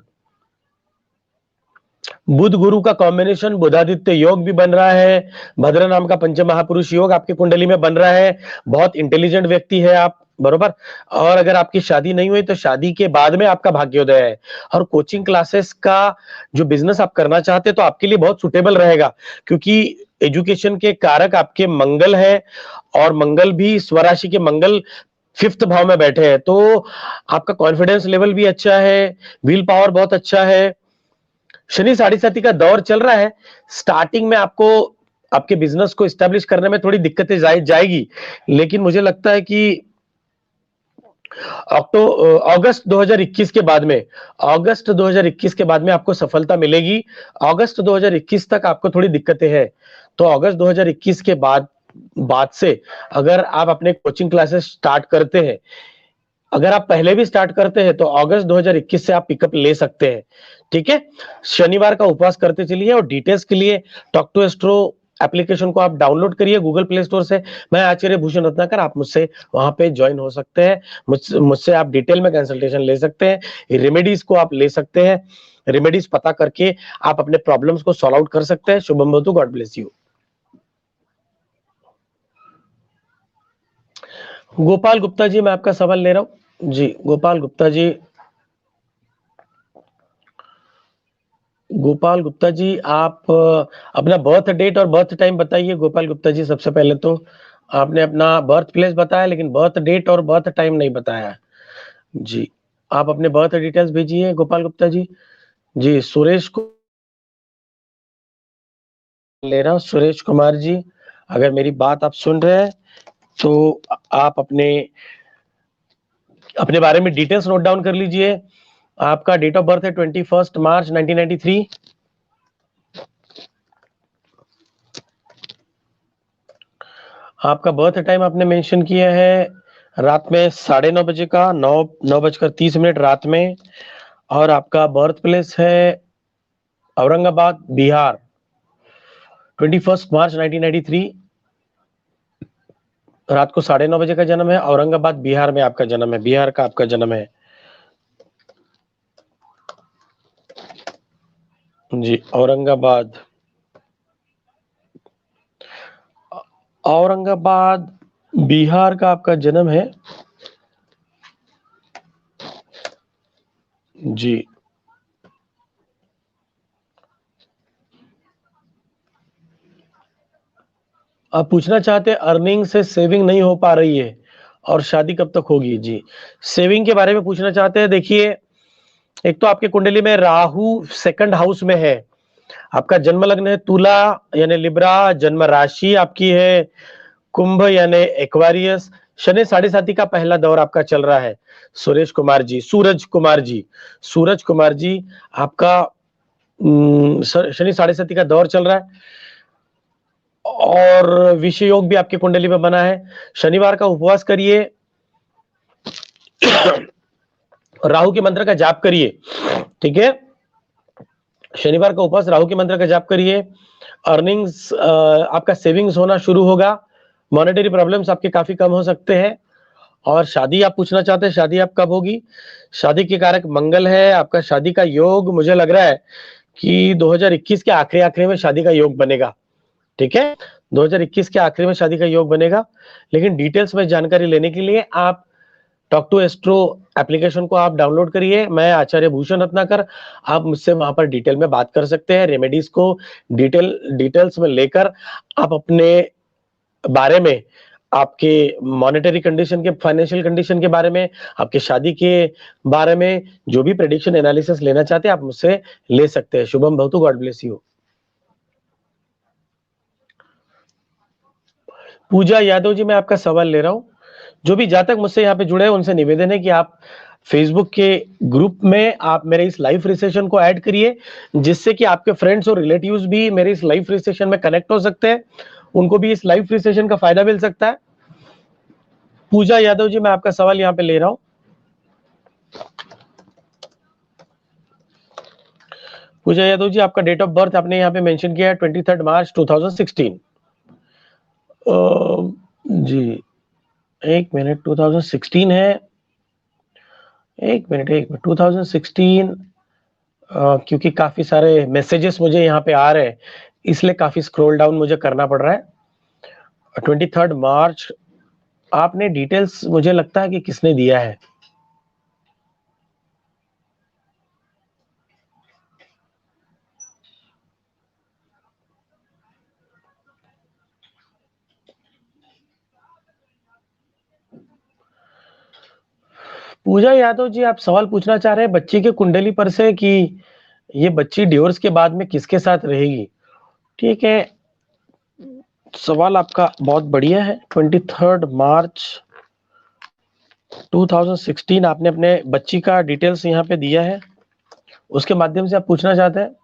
गुरु का कॉम्बिनेशन, बुधादित्य योग भी बन रहा है, भद्र नाम का पंच महापुरुष योग आपकी कुंडली में बन रहा है। बहुत इंटेलिजेंट व्यक्ति है आप, बरोबर। और अगर आपकी शादी नहीं हुई तो शादी के बाद में आपका भाग्योदय है। और कोचिंग क्लासेस का जो बिजनेस आप करना चाहते हैं तो आपके लिए बहुत सुटेबल रहेगा, क्योंकि एजुकेशन के कारक आपके मंगल है और मंगल भी स्वराशि के मंगल 5th भाव में बैठे हैं। तो आपका कॉन्फिडेंस लेवल भी अच्छा है, विल पावर बहुत अच्छा है। शनि 7.5 का दौर चल रहा है, स्टार्टिंग में आपको आपके बिजनेस को एस्टेब्लिश करने में थोड़ी दिक्कतें जाएगी, लेकिन मुझे लगता है कि अगस्त 2021 के बाद में, अगस्त 2021 के बाद में आपको सफलता मिलेगी। अगस्त 2021 तक आपको थोड़ी दिक्कतें हैं, तो अगस्त 2021 के बाद से अगर आप अपने कोचिंग क्लासेस स्टार्ट करते हैं, अगर आप पहले भी स्टार्ट करते हैं तो अगस्त 2021 से आप पिकअप ले सकते हैं। ठीक है, शनिवार का उपवास करते चलिए और डिटेल्स के लिए टॉक टू एस्ट्रो एप्लीकेशन को आप डाउनलोड करिए गूगल प्ले स्टोर से। मैं आचार्य भूषण रत्नाकर, आप मुझसे वहां पे ज्वाइन हो सकते हैं, मुझसे आप डिटेल में कंसल्टेशन ले सकते हैं, रेमेडीज को आप ले सकते हैं, रेमेडीज पता करके आप अपने प्रॉब्लम्स को सॉल्व आउट कर सकते हैं। शुभम भवतु, God bless you. Gopal Gupta ji, मैं आपका सवाल ले रहा हूं। जी गोपाल गुप्ता जी, आप अपना बर्थ डेट और बर्थ टाइम बताइए। गोपाल गुप्ता जी, सबसे पहले तो आपने अपना बर्थ प्लेस बताया, लेकिन बर्थ डेट और बर्थ टाइम नहीं बताया। जी, आप अपने बर्थ डिटेल्स भेजिए गोपाल गुप्ता जी। जी, सुरेश को ले रहा हूँ। सुरेश कुमार जी, अगर मेरी बात आप सुन रहे हैं तो आप अपने अपने बारे में डिटेल्स नोट डाउन कर लीजिए। आपका डेट ऑफ बर्थ है 21 मार्च 1993। आपका बर्थ टाइम आपने मेंशन किया है रात में 9:30 बजे का, 9:30 रात में। और आपका बर्थ प्लेस है औरंगाबाद बिहार, 21 मार्च 1993, रात को 9:30 बजे का जन्म है। औरंगाबाद बिहार में आपका जन्म है, बिहार का आपका जन्म है जी। औरंगाबाद, औरंगाबाद बिहार का आपका जन्म है जी। आप पूछना चाहते हैं अर्निंग से सेविंग नहीं हो पा रही है और शादी कब तक होगी जी। सेविंग के बारे में पूछना चाहते हैं। देखिए, एक तो आपके कुंडली में राहु सेकंड हाउस में है, आपका जन्म लग्न है तुला यानी लिब्रा, जन्म राशि आपकी है कुंभ यानी एक्वारियस, शनि 7.5 का पहला दौर आपका चल रहा है। सुरेश कुमार जी, सूरज कुमार जी, सूरज कुमार जी आपका शनि 7.5 का दौर चल रहा है और विषय योग भी आपकी कुंडली में बना है। शनिवार का उपवास करिए, राहु के मंत्र का जाप करिए, ठीक है। शनिवार का उपवास, राहु के मंत्र का जाप करिए। अर्निंग्स आपका सेविंग्स होना शुरू होगा, मॉनेटरी प्रॉब्लम्स आपके काफी कम हो सकते हैं। और शादी आप पूछना चाहते हैं, शादी आप कब होगी। शादी के कारक मंगल है, आपका शादी का योग मुझे लग रहा है कि 2021 के आखिरी में शादी का योग बनेगा, ठीक है। 2021 के आखिरी में शादी का योग बनेगा। लेकिन डिटेल्स में जानकारी लेने के लिए आप टॉक टू एस्ट्रो एप्लीकेशन को आप डाउनलोड करिए। मैं आचार्य भूषण रत्नाकर, आप मुझसे वहां पर डिटेल में बात कर सकते हैं। रेमेडीज को डिटेल्स में लेकर आप अपने बारे में, आपके मॉनेटरी कंडीशन के, फाइनेंशियल कंडीशन के बारे में, आपके शादी के बारे में जो भी प्रेडिक्शन एनालिसिस लेना चाहते हैं आप मुझसे ले सकते हैं। शुभम भवतु, गॉड ब्लेस यू। पूजा यादव जी, मैं आपका सवाल ले रहा हूं। जो भी जातक मुझसे यहाँ पे जुड़े हैं उनसे निवेदन है कि आप फेसबुक के ग्रुप में आप मेरे इस लाइव रिसेशन को ऐड करिए, जिससे कि आपके फ्रेंड्स और रिलेटिव्स भी मेरे इस लाइव रिसेशन में कनेक्ट हो सकते हैं, उनको भी इस लाइव रिसेशन का फायदा मिल सकता है। पूजा यादव जी, मैं आपका सवाल यहाँ पे ले रहा हूं। पूजा यादव जी, आपका डेट ऑफ बर्थ आपने यहाँ पे मेंशन किया है 23 मार्च 2016 जी। एक मिनट, 2016 है, एक मिनट 2016, क्योंकि काफी सारे मैसेजेस मुझे यहाँ पे आ रहे हैं इसलिए काफी स्क्रॉल डाउन मुझे करना पड़ रहा है। 23 मार्च आपने डिटेल्स मुझे लगता है कि किसने दिया है। पूजा यादव जी, आप सवाल पूछना चाह रहे हैं बच्ची के कुंडली पर से कि ये बच्ची डिवोर्स के बाद में किसके साथ रहेगी। ठीक है, सवाल आपका बहुत बढ़िया है। 23 मार्च 2016 आपने अपने बच्ची का डिटेल्स यहाँ पे दिया है, उसके माध्यम से आप पूछना चाहते हैं।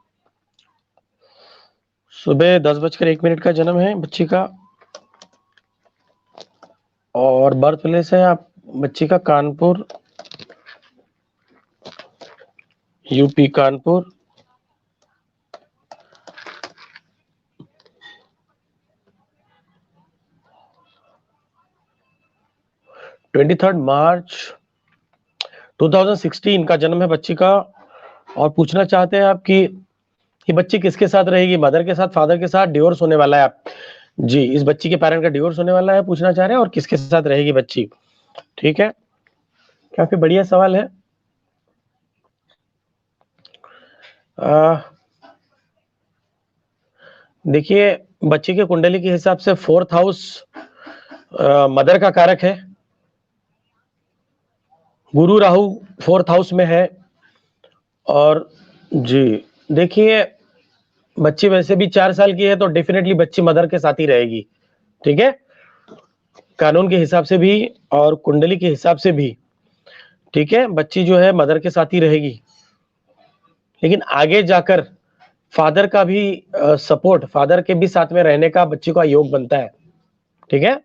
सुबह 10:01 का जन्म है बच्ची का और बर्थ प्लेस है आप बच्ची का Kanpur, UP Kanpur. Twenty third March 2016 का जन्म है बच्ची का और पूछना चाहते हैं आप कि ये बच्ची किसके साथ रहेगी, मदर के साथ, फादर के साथ, डिवोर्स होने वाला है आप जी। इस बच्ची के पेरेंट का डिवोर्स होने वाला है, पूछना चाह रहे हैं और किसके साथ रहेगी बच्ची। ठीक है, काफी बढ़िया सवाल है। देखिए, बच्चे के कुंडली के हिसाब से 4th हाउस मदर का कारक है। गुरु राहु 4th हाउस में है और जी देखिए, बच्ची वैसे भी 4 साल की है तो डेफिनेटली बच्ची मदर के साथ ही रहेगी, ठीक है, कानून के हिसाब से भी और कुंडली के हिसाब से भी। ठीक है, बच्ची जो है मदर के साथ ही रहेगी, लेकिन आगे जाकर फादर का भी सपोर्ट, फादर के भी साथ में रहने का बच्ची का योग बनता है, ठीक है।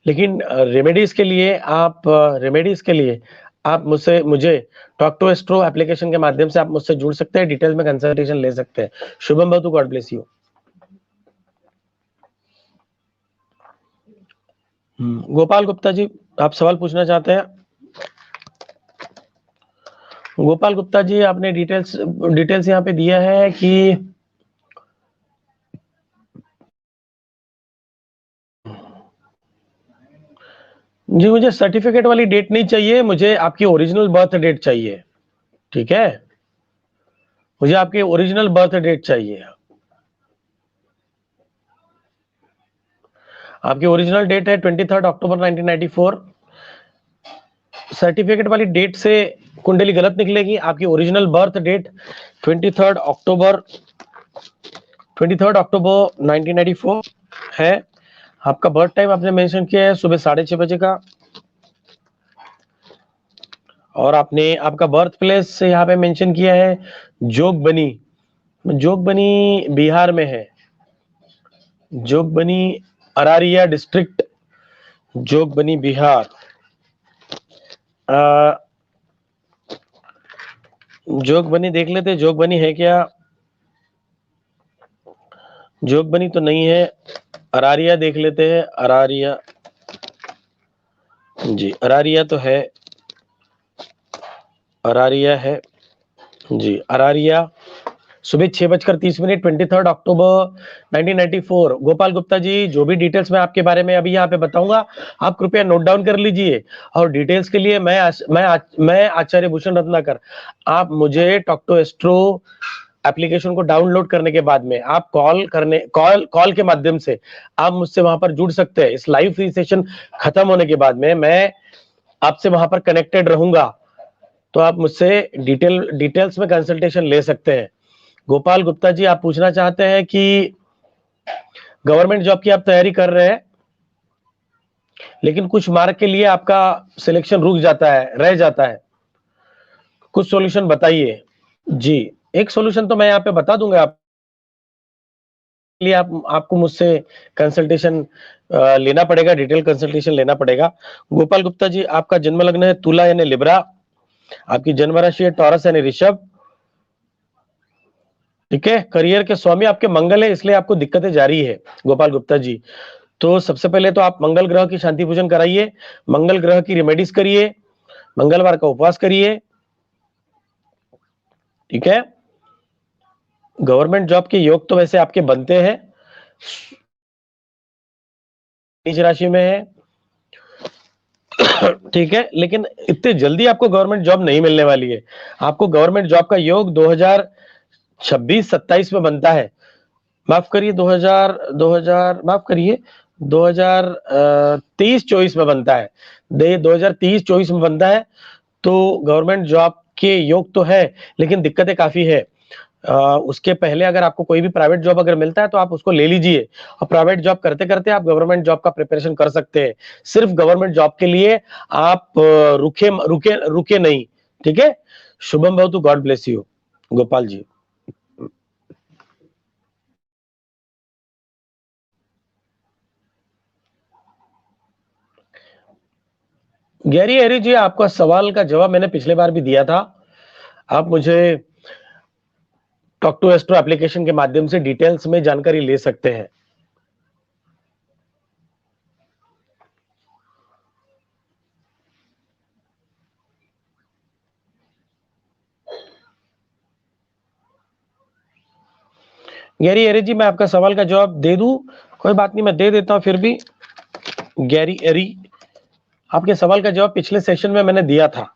लेकिन रेमेडीज के लिए आप मुझे टॉक टू एस्ट्रो एप्लीकेशन के माध्यम से आप मुझसे जुड़ सकते हैं, डिटेल में कंसल्टेशन ले सकते हैं। शुभम भवतु, God bless you. Gopal Gupta ji, आप सवाल पूछना चाहते हैं? गोपाल गुप्ता जी, आपने डिटेल्स यहाँ पे दिया है कि जी मुझे सर्टिफिकेट वाली डेट नहीं चाहिए, मुझे आपकी ओरिजिनल बर्थ डेट चाहिए। ठीक है, मुझे आपकी ओरिजिनल बर्थ डेट चाहिए। आपकी ओरिजिनल डेट है 23 अक्टूबर 1994। सर्टिफिकेट वाली डेट से कुंडली गलत निकलेगी। आपकी ओरिजिनल बर्थ डेट 23 अक्टूबर 1994 है। आपका बर्थ टाइम आपने मेंशन किया है सुबह 6:30 बजे का, और आपने आपका बर्थ प्लेस यहाँ पे मेंशन किया है जोगबनी। जोगबनी बिहार में है, जोगबनी अरारिया डिस्ट्रिक्ट, जोगबनी बिहार। जोगबनी देख लेते, जोगबनी है क्या? जोगबनी तो नहीं है। अरारिया देख लेते हैं, अरारिया। जी अरारिया तो है, अरारिया है जी, अरारिया। सुबह 6:30 23 अक्टूबर 1994। गोपाल गुप्ता जी, जो भी डिटेल्स मैं आपके बारे में अभी यहाँ पे बताऊंगा, आप कृपया नोट डाउन कर लीजिए। और डिटेल्स के लिए मैं आचार्य भूषण रत्नाकर, आप मुझे टॉक टू एस्ट्रो एप्लीकेशन को डाउनलोड करने के बाद में आप कॉल के माध्यम से आप मुझसे वहां पर जुड़ सकते हैं। इस लाइव फ्री सेशन खत्म होने के बाद में मैं आपसे वहां पर कनेक्टेड रहूंगा, तो आप मुझसे डिटेल्स में कंसल्टेशन ले सकते हैं। गोपाल गुप्ता जी, आप पूछना चाहते हैं कि गवर्नमेंट जॉब की आप तैयारी कर रहे हैं, लेकिन कुछ मार्क के लिए आपका सिलेक्शन रुक जाता है, रह जाता है, कुछ सॉल्यूशन बताइए। जी, एक सॉल्यूशन तो मैं यहाँ पे बता दूंगा आप लिए। आपको मुझसे कंसल्टेशन लेना पड़ेगा, डिटेल कंसल्टेशन लेना पड़ेगा। गोपाल गुप्ता जी, आपका जन्म लग्न है तुला यानी लिब्रा, आपकी जन्म राशि है टॉरस यानी ऋषभ। ठीक है, करियर के स्वामी आपके मंगल है, इसलिए आपको दिक्कतें जारी है गोपाल गुप्ता जी। तो सबसे पहले तो आप मंगल ग्रह की शांति पूजन कराइए, मंगल ग्रह की रेमेडीज करिए, मंगलवार का उपवास करिए। ठीक है, गवर्नमेंट जॉब के योग तो वैसे आपके बनते हैं, नीच राशि में है। ठीक है, लेकिन इतने जल्दी आपको गवर्नमेंट जॉब नहीं मिलने वाली है। आपको गवर्नमेंट जॉब का योग 2026-27 में बनता है। माफ करिए, 2000 माफ करिए, 2023-24 में बनता है। 2023-24 में बनता है। तो गवर्नमेंट जॉब के योग तो है, लेकिन दिक्कतें काफी है। उसके पहले अगर आपको कोई भी प्राइवेट जॉब अगर मिलता है तो आप उसको ले लीजिए, और प्राइवेट जॉब करते करते आप गवर्नमेंट जॉब का प्रिपरेशन कर सकते हैं। सिर्फ गवर्नमेंट जॉब के लिए आप रुके रुके रुके नहीं। ठीक है, शुभम भवतु, God bless you. Gopal ji, Gary एरी जी, आपका सवाल का जवाब मैंने पिछले बार भी दिया था। आप मुझे टॉक टू एस्ट्रो एप्लीकेशन के माध्यम से डिटेल्स में जानकारी ले सकते हैं। गैरी एरी जी, मैं आपका सवाल का जवाब दे दूं? कोई बात नहीं, मैं दे देता हूं फिर भी। गैरी एरी, आपके सवाल का जवाब पिछले सेशन में मैंने दिया था।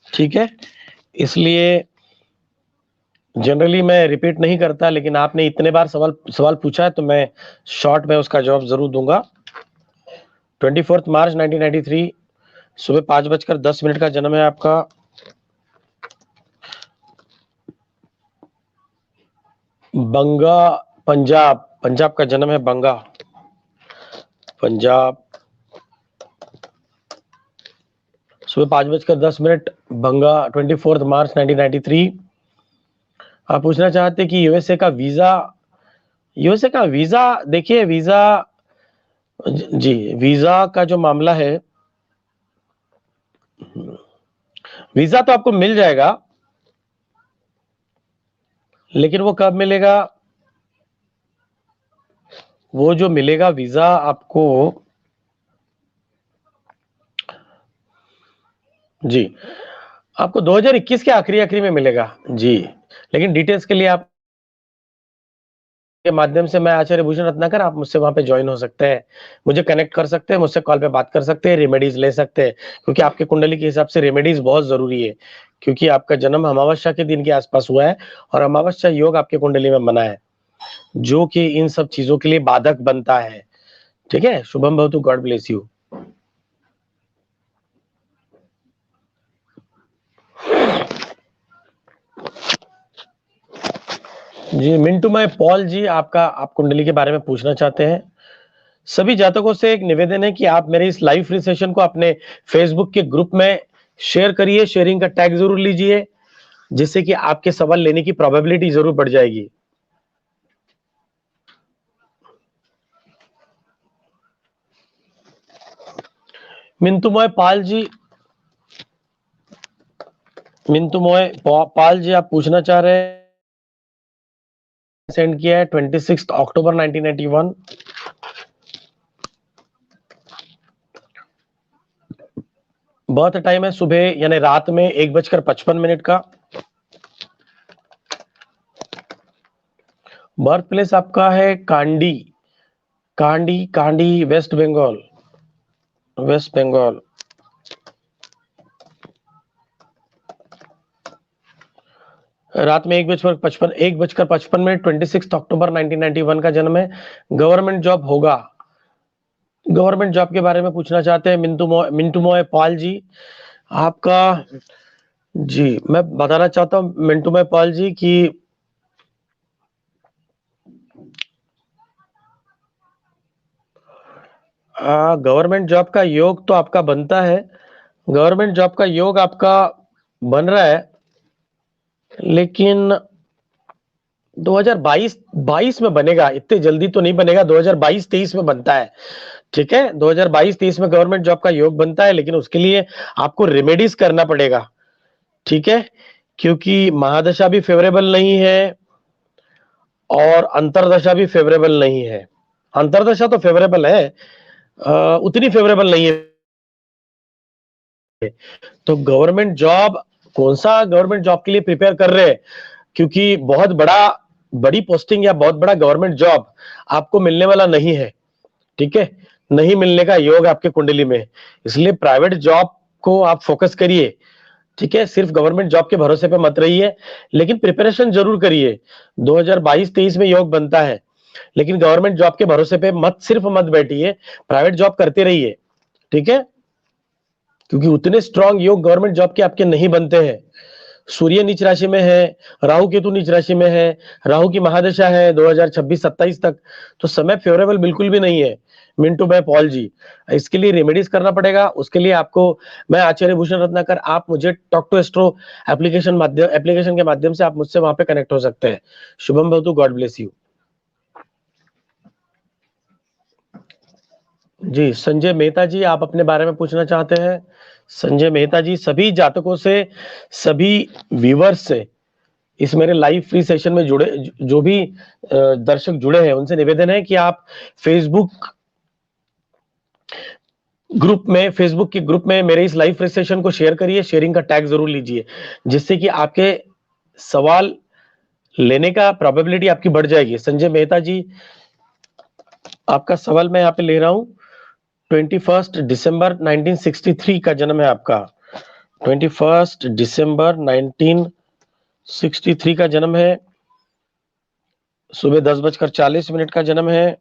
ठीक है, इसलिए जनरली मैं रिपीट नहीं करता, लेकिन आपने इतने बार सवाल पूछा है तो मैं शॉर्ट में उसका जवाब जरूर दूंगा। 24 मार्च 1993, सुबह 5:10 का जन्म है आपका। बंगा, पंजाब, पंजाब का जन्म है, बंगा, पंजाब। सुबह 5:10, बंगा, 24 मार्च 1993। आप पूछना चाहते कि यूएसए का वीजा, यूएसए का वीजा, देखिए वीजा, जी वीजा का जो मामला है, वीजा तो आपको मिल जाएगा, लेकिन वो कब मिलेगा? वो जो मिलेगा वीजा आपको, जी, आपको 2021 के आखिरी में मिलेगा जी। लेकिन डिटेल्स के लिए आप के माध्यम से, मैं आचार्य भूषण रत्नाकर, आप मुझसे वहां पे ज्वाइन हो सकते हैं, मुझे कनेक्ट कर सकते हैं, मुझसे कॉल पे बात कर सकते हैं, रेमेडीज ले सकते हैं, क्योंकि आपके कुंडली के हिसाब से रेमेडीज बहुत जरूरी है, क्योंकि आपका जन्म अमावस्या के दिन के आसपास हुआ है और अमावस्या योग आपके कुंडली में बना है, जो कि इन सब चीजों के लिए बाधक बनता है। ठीक है, शुभम भवतु, गॉड ब्लेस यू। जी, मिंटू माय पॉल जी, आप कुंडली के बारे में पूछना चाहते हैं। सभी जातकों से एक निवेदन है कि आप मेरे इस लाइव फ्री सेशन को अपने फेसबुक के ग्रुप में शेयर करिए, शेयरिंग का टैग जरूर लीजिए, जिससे कि आपके सवाल लेने की प्रोबेबिलिटी जरूर बढ़ जाएगी। मिंतुमोय पाल जी, मिंतुमोय पाल जी, आप पूछना चाह रहे हैं, सेंड किया है 26 अक्टूबर 1991। बर्थ टाइम है सुबह यानी रात में 1:55 का। बर्थ प्लेस आपका है कांडी, कांडी कांडी, वेस्ट बंगाल, वेस्ट बंगाल। रात में 1:55 26 अक्टूबर 1991 का जन्म है। गवर्नमेंट जॉब होगा, गवर्नमेंट जॉब के बारे में पूछना चाहते हैं मिंटू मोय पाल जी। आपका, जी, मैं बताना चाहता हूं मिंटू मोय पाल जी की गवर्नमेंट जॉब का योग तो आपका बनता है, गवर्नमेंट जॉब का योग आपका बन रहा है, लेकिन 2022-23 में बनेगा, इतने जल्दी तो नहीं बनेगा, 2022-23 में बनता है। ठीक है, 2022-23 में गवर्नमेंट जॉब का योग बनता है, लेकिन उसके लिए आपको रेमेडीज करना पड़ेगा। ठीक है, क्योंकि महादशा भी फेवरेबल नहीं है और अंतरदशा भी फेवरेबल नहीं है। अंतरदशा तो फेवरेबल है, उतनी फेवरेबल नहीं है। तो गवर्नमेंट जॉब, कौन सा गवर्नमेंट जॉब के लिए प्रिपेयर कर रहे हैं, क्योंकि बहुत बड़ी पोस्टिंग या बहुत बड़ा गवर्नमेंट जॉब आपको मिलने वाला नहीं है। ठीक है, नहीं मिलने का योग आपके कुंडली में, इसलिए प्राइवेट जॉब को आप फोकस करिए। ठीक है, सिर्फ गवर्नमेंट जॉब के भरोसे पे मत रहिए, लेकिन प्रिपरेशन जरूर करिए। 2022-23 में योग बनता है, लेकिन गवर्नमेंट जॉब के भरोसे पे सिर्फ मत बैठिए, प्राइवेट जॉब करते रहिए। ठीक है, क्योंकि उतने स्ट्रांग योग गवर्नमेंट जॉब के आपके नहीं बनते हैं। सूर्य नीच राशि में है, राहु केतु नीच राशि में है, राहु की महादशा है 2026-27 तक, तो समय फेवरेबल बिल्कुल भी नहीं है मिंटू भाई पॉल जी। इसके लिए रेमेडीज करना पड़ेगा। उसके लिए आपको, मैं आचार्य भूषण रत्नाकर, आप मुझे टॉक टू एस्ट्रो एप्लीकेशन के माध्यम से आप मुझसे वहां पे कनेक्ट हो सकते हैं। शुभम भवतु, गॉड ब्लेस यू। जी, संजय मेहता जी, आप अपने बारे में पूछना चाहते हैं। संजय मेहता जी, सभी जातकों से, सभी व्यूवर्स से, इस मेरे लाइव फ्री सेशन में जुड़े जो भी दर्शक जुड़े हैं, उनसे निवेदन है कि आप फेसबुक के ग्रुप में मेरे इस लाइव फ्री सेशन को शेयर करिए, शेयरिंग का टैग जरूर लीजिए, जिससे कि आपके सवाल लेने का प्रोबेबिलिटी आपकी बढ़ जाएगी। संजय मेहता जी, आपका सवाल मैं यहाँ पे ले रहा हूँ। 21 दिसंबर 1963 का जन्म है आपका, 21 दिसंबर 1963 का जन्म है, सुबह 10:40 का जन्म है,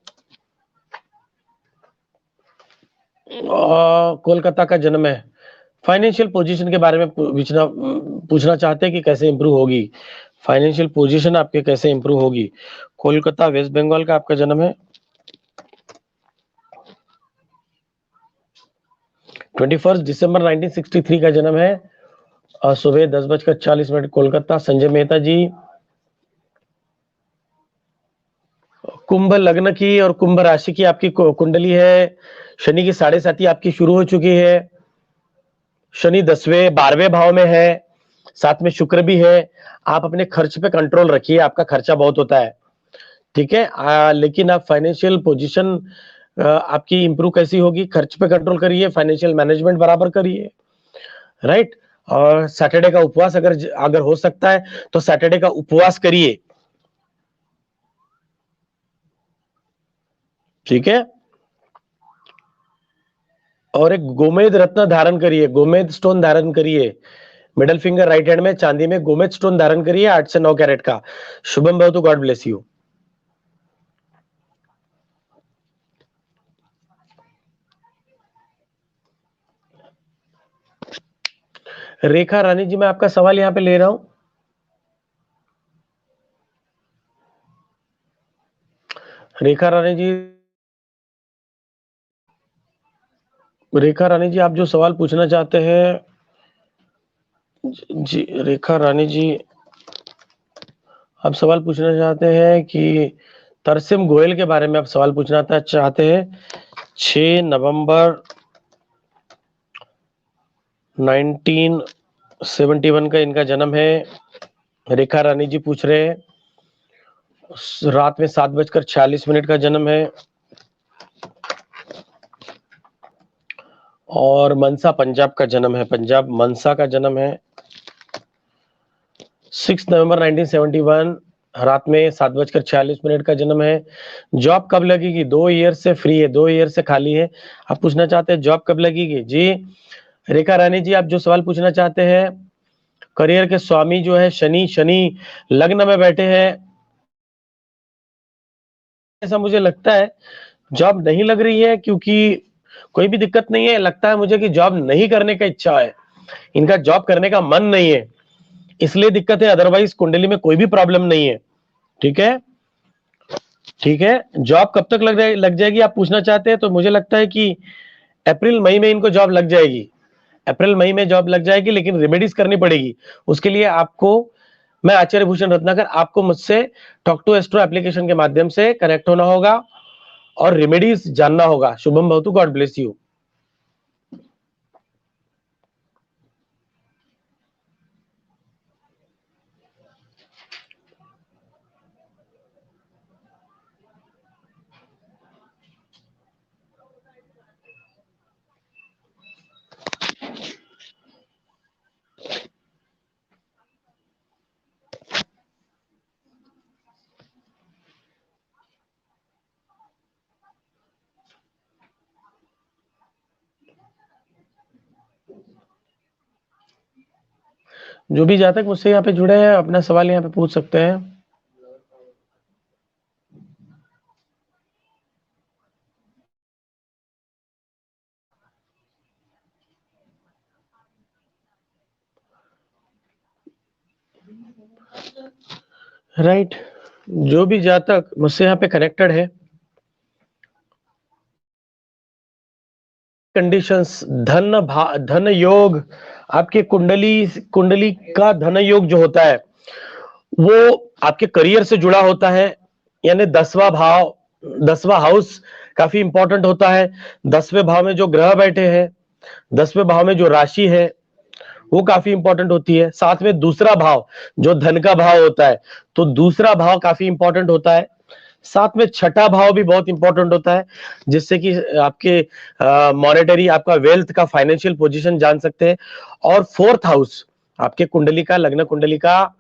कोलकाता का जन्म है। फाइनेंशियल पोजीशन के बारे में पूछना चाहते हैं कि कैसे इंप्रूव होगी, फाइनेंशियल पोजीशन आपके कैसे इंप्रूव होगी। कोलकाता, वेस्ट बंगाल का आपका जन्म है, 21 दिसंबर 1963 का जन्म है, और सुबह 10:40 कोलकाता। संजय मेहता जी, कुंभ लग्न की और कुंभ राशि की आपकी कुंडली है, शनि की 7.5 आपकी शुरू हो चुकी है, शनि 10वें 12वें भाव में है, साथ में शुक्र भी है। आप अपने खर्च पे कंट्रोल रखिए, आपका खर्चा बहुत होता है, ठीक है। लेकिन आप फाइनेंशियल पोजीशन आपकी इंप्रूव कैसी होगी, खर्च पे कंट्रोल करिए, फाइनेंशियल मैनेजमेंट बराबर करिए, राइट। और सैटरडे का उपवास अगर अगर हो सकता है तो सैटरडे का उपवास करिए, ठीक है। और एक गोमेद रत्न धारण करिए, गोमेद स्टोन धारण करिए, मिडल फिंगर राइट हैंड में चांदी में गोमेद स्टोन धारण करिए 8 से 9 कैरेट का। शुभम भवतु, गॉड ब्लेस यू। रेखा रानी जी, मैं आपका सवाल यहां पे ले रहा हूं। रेखा रानी जी, रेखा रानी जी, आप जो सवाल पूछना चाहते हैं, जी रेखा रानी जी, आप सवाल पूछना चाहते हैं कि तरसेम गोयल के बारे में आप सवाल पूछना चाहते हैं। 6 नवंबर 1971 का इनका जन्म है। रेखा रानी जी पूछ रहे हैं, रात में 7:46 का जन्म है, और मनसा पंजाब का जन्म है, पंजाब मनसा का जन्म है। 6 नवंबर 1971 रात में 7:46 का जन्म है। जॉब कब लगेगी? 2 ईयर से फ्री है, 2 ईयर से खाली है। आप पूछना चाहते हैं जॉब कब लगेगी? जी रेखा रानी जी, आप जो सवाल पूछना चाहते हैं, करियर के स्वामी जो है शनि, शनि लग्न में बैठे हैं, ऐसा मुझे लगता है जॉब नहीं लग रही है, क्योंकि कोई भी दिक्कत नहीं है, लगता है मुझे कि जॉब नहीं करने का इच्छा है, इनका जॉब करने का मन नहीं है, इसलिए दिक्कत है। अदरवाइज कुंडली में कोई भी प्रॉब्लम नहीं है, ठीक है, ठीक है। जॉब कब तक लग जाएगी आप पूछना चाहते हैं, तो मुझे लगता है कि अप्रैल मई में इनको जॉब लग जाएगी, अप्रैल मई में जॉब लग जाएगी, लेकिन रेमेडीज करनी पड़ेगी। उसके लिए आपको, मैं आचार्य भूषण रत्नाकर, आपको मुझसे टॉक टू एस्ट्रो एप्लीकेशन के माध्यम से कनेक्ट होना होगा और रेमेडीज जानना होगा। शुभम भवतु, गॉड ब्लेस यू। जो भी जातक मुझसे यहाँ पे जुड़े हैं, अपना सवाल यहाँ पे पूछ सकते हैं। राइट, जो भी जातक मुझसे यहाँ पे कनेक्टेड है, कंडीशंस, धन योग, आपके कुंडली कुंडली का धन योग जो होता है वो आपके करियर से जुड़ा होता है, यानी 10वां भाव, 10वां हाउस काफी इंपॉर्टेंट होता है। 10वें भाव में जो ग्रह बैठे हैं, 10वें भाव में जो राशि है वो काफी इंपॉर्टेंट होती है। साथ में दूसरा भाव जो धन का भाव होता है, तो दूसरा भाव काफी इंपॉर्टेंट होता है। साथ में छठा भाव भी बहुत इंपॉर्टेंट होता है, जिससे कि आपके मॉनेटरी, आपका वेल्थ का, फाइनेंशियल पोजीशन जान सकते हैं। और फोर्थ हाउस, आपके कुंडली का, लग्न कुंडली का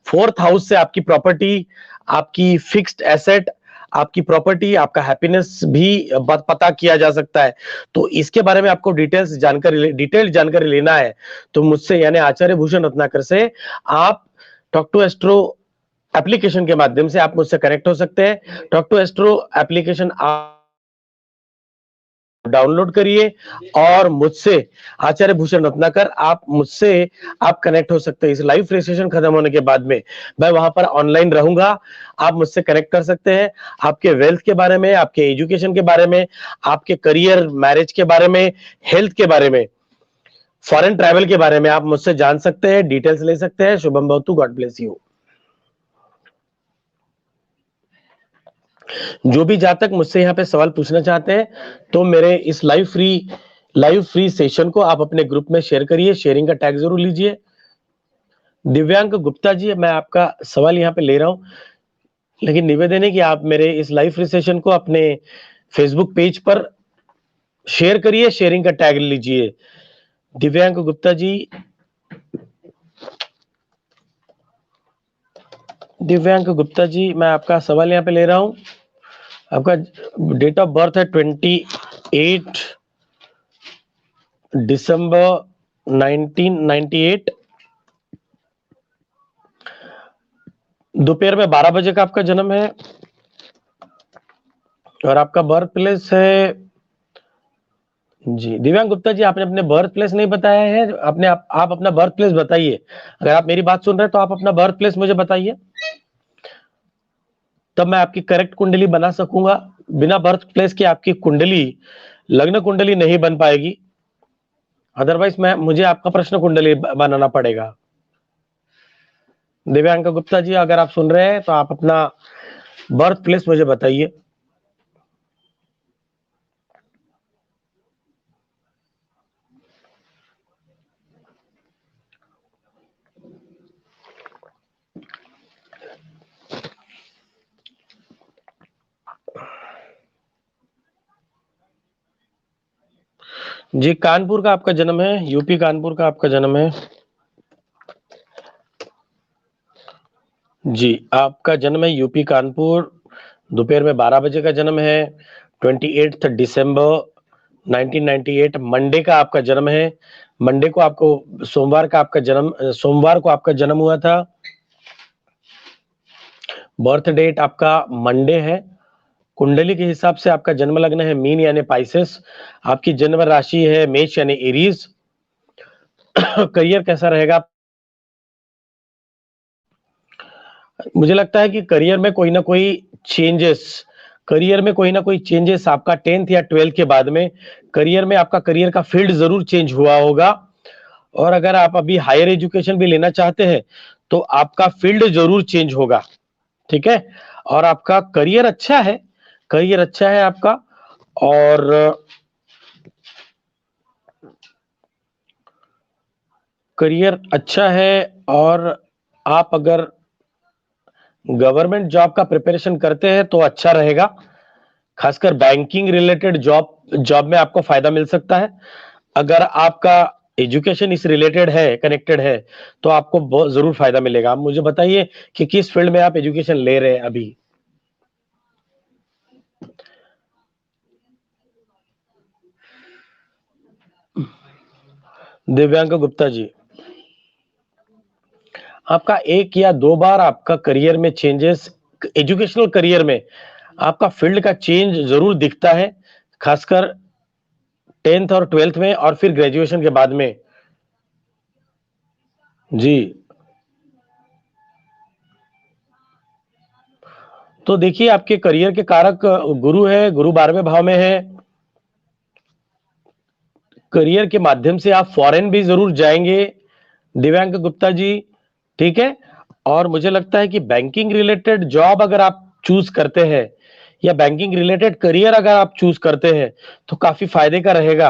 फोर्थ हाउस से आपकी प्रॉपर्टी, आपकी फिक्स्ड एसेट, आपकी प्रॉपर्टी, आपका हैप्पीनेस भी पता किया जा सकता है। तो इसके बारे में आपको डिटेल्ड जानकारी लेना है, तो मुझसे यानी आचार्य भूषण रत्नाकर से आप टॉक टू एस्ट्रो एप्लीकेशन के माध्यम से आप मुझसे कनेक्ट हो सकते हैं। टॉक टू एस्ट्रो एप्लीकेशन आप डाउनलोड करिए और मुझसे, आचार्य भूषण रत्नाकर, आप मुझसे आप कनेक्ट हो सकते हैं। इस लाइव सेशन खत्म होने के बाद में मैं वहां पर ऑनलाइन रहूंगा, आप मुझसे कनेक्ट कर सकते हैं। आपके वेल्थ के बारे में, आपके एजुकेशन के बारे में, आपके करियर, मैरिज के बारे में, हेल्थ के बारे में, फॉरेन ट्रैवल के बारे में आप मुझसे जान सकते हैं, डिटेल्स ले सकते हैं। शुभम भवतु, गॉड ब्लेस यू। जो भी जातक मुझसे यहाँ पे सवाल पूछना चाहते हैं, तो मेरे इस live free live free session को आप अपने ग्रुप में शेयर करिए, शेयरिंग का टैग जरूर लीजिए। दिव्यांग गुप्ता जी, मैं आपका सवाल यहाँ पे ले रहा हूँ, लेकिन निवेदन है कि आप मेरे इस लाइव फ्री सेशन को अपने फेसबुक पेज पर शेयर करिए, शेयरिंग का टैग लीजिए। दिव्यांग गुप्ता जी, दिव्यांग गुप्ता जी, मैं आपका सवाल यहाँ पे ले रहा हूँ। आपका डेट ऑफ बर्थ है 28 दिसंबर 1998। दोपहर में 12 बजे का आपका जन्म है और आपका बर्थ प्लेस है जी। दिव्यांग गुप्ता जी, आपने अपने बर्थ प्लेस नहीं बताया है। आप अपना बर्थ प्लेस बताइए। अगर आप मेरी बात सुन रहे हैं तो आप अपना बर्थ प्लेस मुझे बताइए, तब मैं आपकी करेक्ट कुंडली बना सकूंगा। बिना बर्थ प्लेस के आपकी कुंडली लग्न कुंडली नहीं बन पाएगी, अदरवाइज मुझे आपका प्रश्न कुंडली बनाना पड़ेगा। दिव्यांग गुप्ता जी, अगर आप सुन रहे हैं तो आप अपना बर्थ प्लेस मुझे बताइए। जी, कानपुर का आपका जन्म है, यूपी कानपुर का आपका जन्म है। जी, आपका जन्म है यूपी कानपुर, दोपहर में 12 बजे का जन्म है। 28 दिसंबर 1998 मंडे का आपका जन्म है। मंडे को आपको सोमवार को आपका जन्म हुआ था। बर्थ डेट आपका मंडे है। कुंडली के हिसाब से आपका जन्म लग्न है मीन यानी पाइसेस। आपकी जन्म राशि है मेष यानी एरीज। करियर कैसा रहेगा? मुझे लगता है कि करियर में कोई ना कोई चेंजेस आपका 10th या 12th के बाद में आपका करियर का फील्ड जरूर चेंज हुआ होगा। और अगर आप अभी हायर एजुकेशन भी लेना चाहते हैं तो आपका फील्ड जरूर चेंज होगा, ठीक है। और आपका करियर अच्छा है आपका। और करियर अच्छा है। और आप अगर गवर्नमेंट जॉब का प्रिपरेशन करते हैं तो अच्छा रहेगा। खासकर बैंकिंग रिलेटेड जॉब में आपको फायदा मिल सकता है। अगर आपका एजुकेशन इस रिलेटेड है, कनेक्टेड है, तो आपको बहुत जरूर फायदा मिलेगा। आप मुझे बताइए कि किस फील्ड में आप एजुकेशन ले रहे हैं अभी। दिव्यांग गुप्ता जी, आपका 1 या 2 बार आपका करियर में चेंजेस, एजुकेशनल करियर में आपका फील्ड का चेंज जरूर दिखता है, खासकर 10th और 12th में और फिर ग्रेजुएशन के बाद में। जी, तो देखिए आपके करियर के कारक गुरु है, गुरु 12वें भाव में है। करियर के माध्यम से आप फॉरेन भी जरूर जाएंगे दिव्यांग गुप्ता जी, ठीक है। और मुझे लगता है कि बैंकिंग रिलेटेड जॉब अगर आप चूज करते हैं या बैंकिंग रिलेटेड करियर अगर आप चूज करते हैं तो काफी फायदे का रहेगा,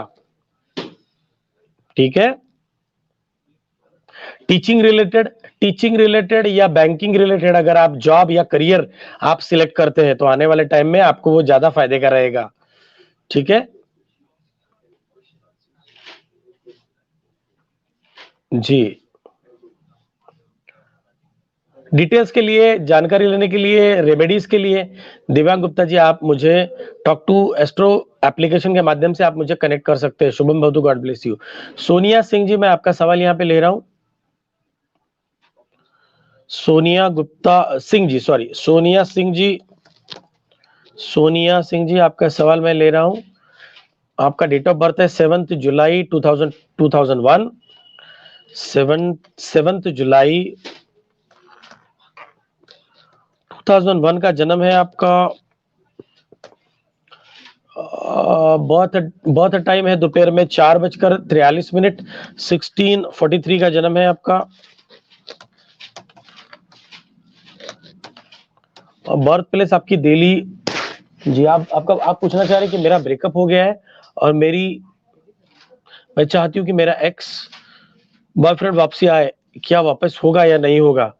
ठीक है। टीचिंग रिलेटेड या बैंकिंग रिलेटेड अगर आप जॉब या करियर आप सिलेक्ट करते हैं तो आने वाले टाइम में आपको वो ज्यादा फायदे का रहेगा, ठीक है। जी, डिटेल्स के लिए, जानकारी लेने के लिए, रेमेडीज के लिए दिव्यांग गुप्ता जी आप मुझे टॉक टू एस्ट्रो एप्लीकेशन के माध्यम से आप मुझे कनेक्ट कर सकते हैं। शुभम भवतु, God bless you. Sonia Singh ji, मैं आपका सवाल यहाँ पे ले रहा हूँ। सोनिया गुप्ता सिंह जी, सॉरी, सोनिया सिंह जी आपका सवाल मैं ले रहा हूँ। आपका डेट ऑफ बर्थ है 7 जुलाई 2001। 7 जुलाई 2001 का जन्म है आपका। बर्थ बर्थ टाइम है दोपहर में 4:43। 1643 का जन्म है आपका। और बर्थ प्लेस आपकी दिल्ली। जी, आप पूछना चाह रहे हैं कि मेरा ब्रेकअप हो गया है और मेरी मैं चाहती हूँ कि मेरा एक्स बॉयफ्रेंड वापसी आए, क्या वापस होगा या नहीं होगा?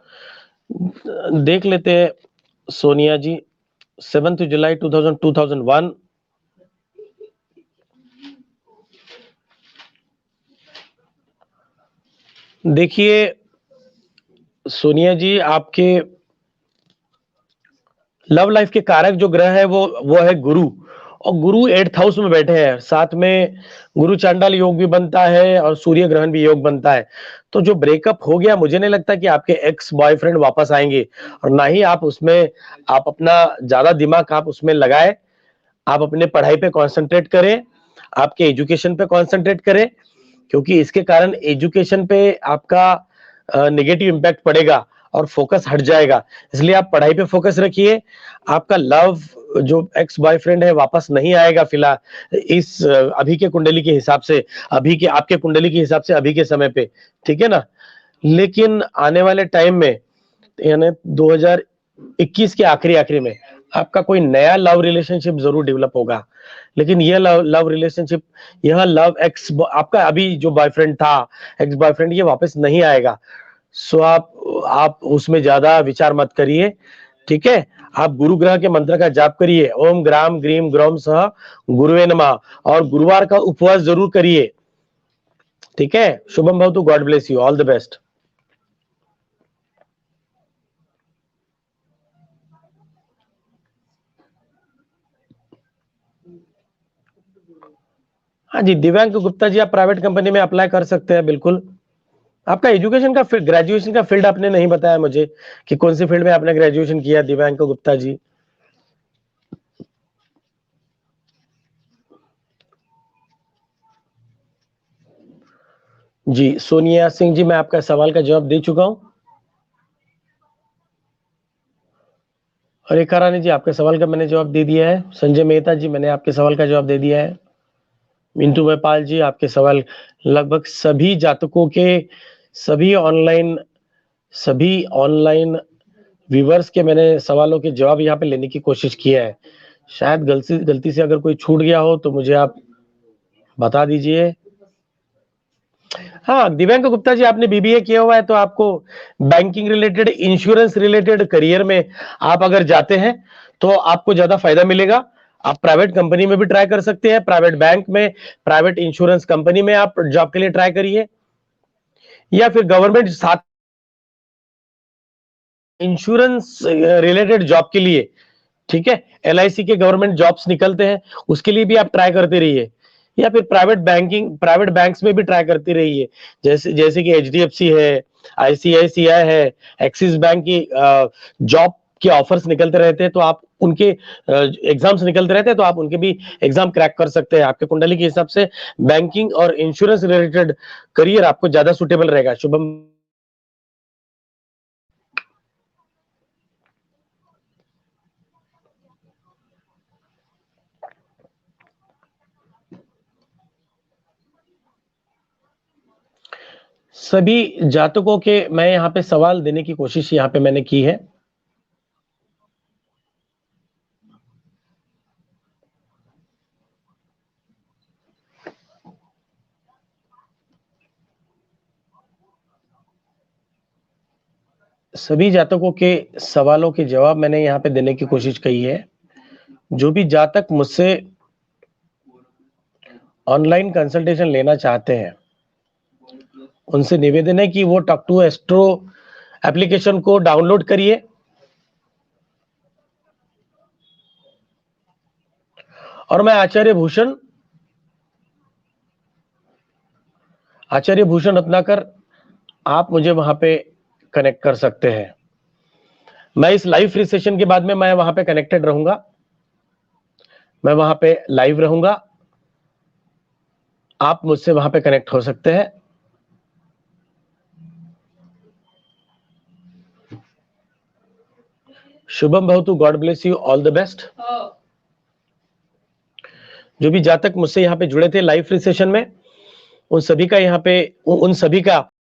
देख लेते हैं सोनिया जी। 7 जुलाई 2001। देखिए सोनिया जी, आपके लव लाइफ के कारक जो ग्रह है वो है गुरु, और गुरु 8th हाउस में बैठे हैं, साथ में गुरु चांडाल योग भी बनता है और सूर्य ग्रहण भी योग बनता है। तो जो ब्रेकअप हो गया, मुझे नहीं लगता कि आपके एक्स बॉयफ्रेंड वापस आएंगे, और ना ही आप उसमें आप अपना ज्यादा दिमाग आप उसमें लगाए। आप अपने पढ़ाई पे कंसंट्रेट करें, आपके एजुकेशन पे कंसंट्रेट करें, क्योंकि इसके कारण एजुकेशन पे आपका नेगेटिव इम्पैक्ट पड़ेगा और फोकस हट जाएगा। इसलिए आप पढ़ाई पे फोकस रखिए। आपका लव जो एक्स बॉयफ्रेंड है वापस नहीं आएगा फिलहाल, इस अभी के कुंडली के हिसाब से, अभी के आपके कुंडली के हिसाब से, अभी के समय पे, ठीक है ना? लेकिन आने वाले टाइम में, यानी 2021 के आखिरी में आपका कोई नया लव रिलेशनशिप जरूर डेवलप होगा। लेकिन यह लव रिलेशनशिप, यह लव एक्स आपका अभी जो बॉयफ्रेंड था, एक्स बॉयफ्रेंड, ये वापस नहीं आएगा। सो आप उसमें ज्यादा विचार मत करिए, ठीक है? आप गुरु ग्रह के मंत्र का जाप करिए, ओम ग्राम ग्रीम ग्रोम सह गुरुवे नमः, और गुरुवार का उपवास जरूर करिए, ठीक है? शुभम भवतु, God bless you, all the best. हाँ जी, दिव्यांग गुप्ता जी, आप प्राइवेट कंपनी में अप्लाई कर सकते हैं, बिल्कुल। आपका एजुकेशन का फील्ड, ग्रेजुएशन का फील्ड आपने नहीं बताया मुझे कि कौन सी फील्ड में आपने ग्रेजुएशन किया, दिव्यांग गुप्ता जी? जी सोनिया सिंह जी, मैं आपका सवाल का जवाब दे चुका हूं। रेखा रानी जी, आपके सवाल का मैंने जवाब दे दिया है। संजय मेहता जी, मैंने आपके सवाल का जवाब दे दिया है। मिंटू मैपाल जी, आपके सवाल लगभग सभी ऑनलाइन व्यूवर्स के मैंने सवालों के जवाब यहाँ पे लेने की कोशिश किया है। शायद गलती से अगर कोई छूट गया हो तो मुझे आप बता दीजिए। हाँ, दिव्यांग गुप्ता जी, आपने बीबीए किया हुआ है, तो आपको banking related, insurance related career में आप अगर जाते हैं तो आपको ज्यादा फायदा मिलेगा। आप प्राइवेट कंपनी में भी ट्राई कर सकते हैं, प्राइवेट बैंक में, प्राइवेट इंश्योरेंस कंपनी में आप जॉब के लिए ट्राई करिए, या फिर गवर्नमेंट साथ इंश्योरेंस रिलेटेड जॉब के लिए, ठीक है? एलआईसी के गवर्नमेंट जॉब्स निकलते हैं, उसके लिए भी आप ट्राई करते रहिए, या फिर प्राइवेट बैंक्स में भी ट्राई करती रहिए, जैसे जैसे कि एचडीएफसी है, आईसीआईसीआई है, एक्सिस बैंक की जॉब के ऑफर्स निकलते रहते हैं, तो आप उनके एग्जाम्स निकलते रहते हैं, तो आप उनके भी एग्जाम क्रैक कर सकते हैं। आपके कुंडली के हिसाब से बैंकिंग और इंश्योरेंस रिलेटेड करियर आपको ज्यादा सुटेबल रहेगा। शुभम। सभी जातकों के मैं यहाँ पे सवाल देने की कोशिश यहाँ पे मैंने की है। सभी जातकों के सवालों के जवाब मैंने यहाँ पे देने की कोशिश की है। जो भी जातक मुझसे ऑनलाइन कंसल्टेशन लेना चाहते हैं, उनसे निवेदन है कि वो टॉक टू एस्ट्रो एप्लीकेशन को डाउनलोड करिए, और मैं आचार्य भूषण रत्नाकर, आप मुझे वहां पे कनेक्ट कर सकते हैं। मैं इस लाइव फ्री सेशन के बाद में मैं वहां पे कनेक्टेड रहूंगा, मैं वहां पे लाइव रहूंगा, आप मुझसे वहां पे कनेक्ट हो सकते हैं। शुभम भवतु, God bless you, all the best. जो भी जातक मुझसे यहाँ पे जुड़े थे लाइव फ्री सेशन में, उन सभी का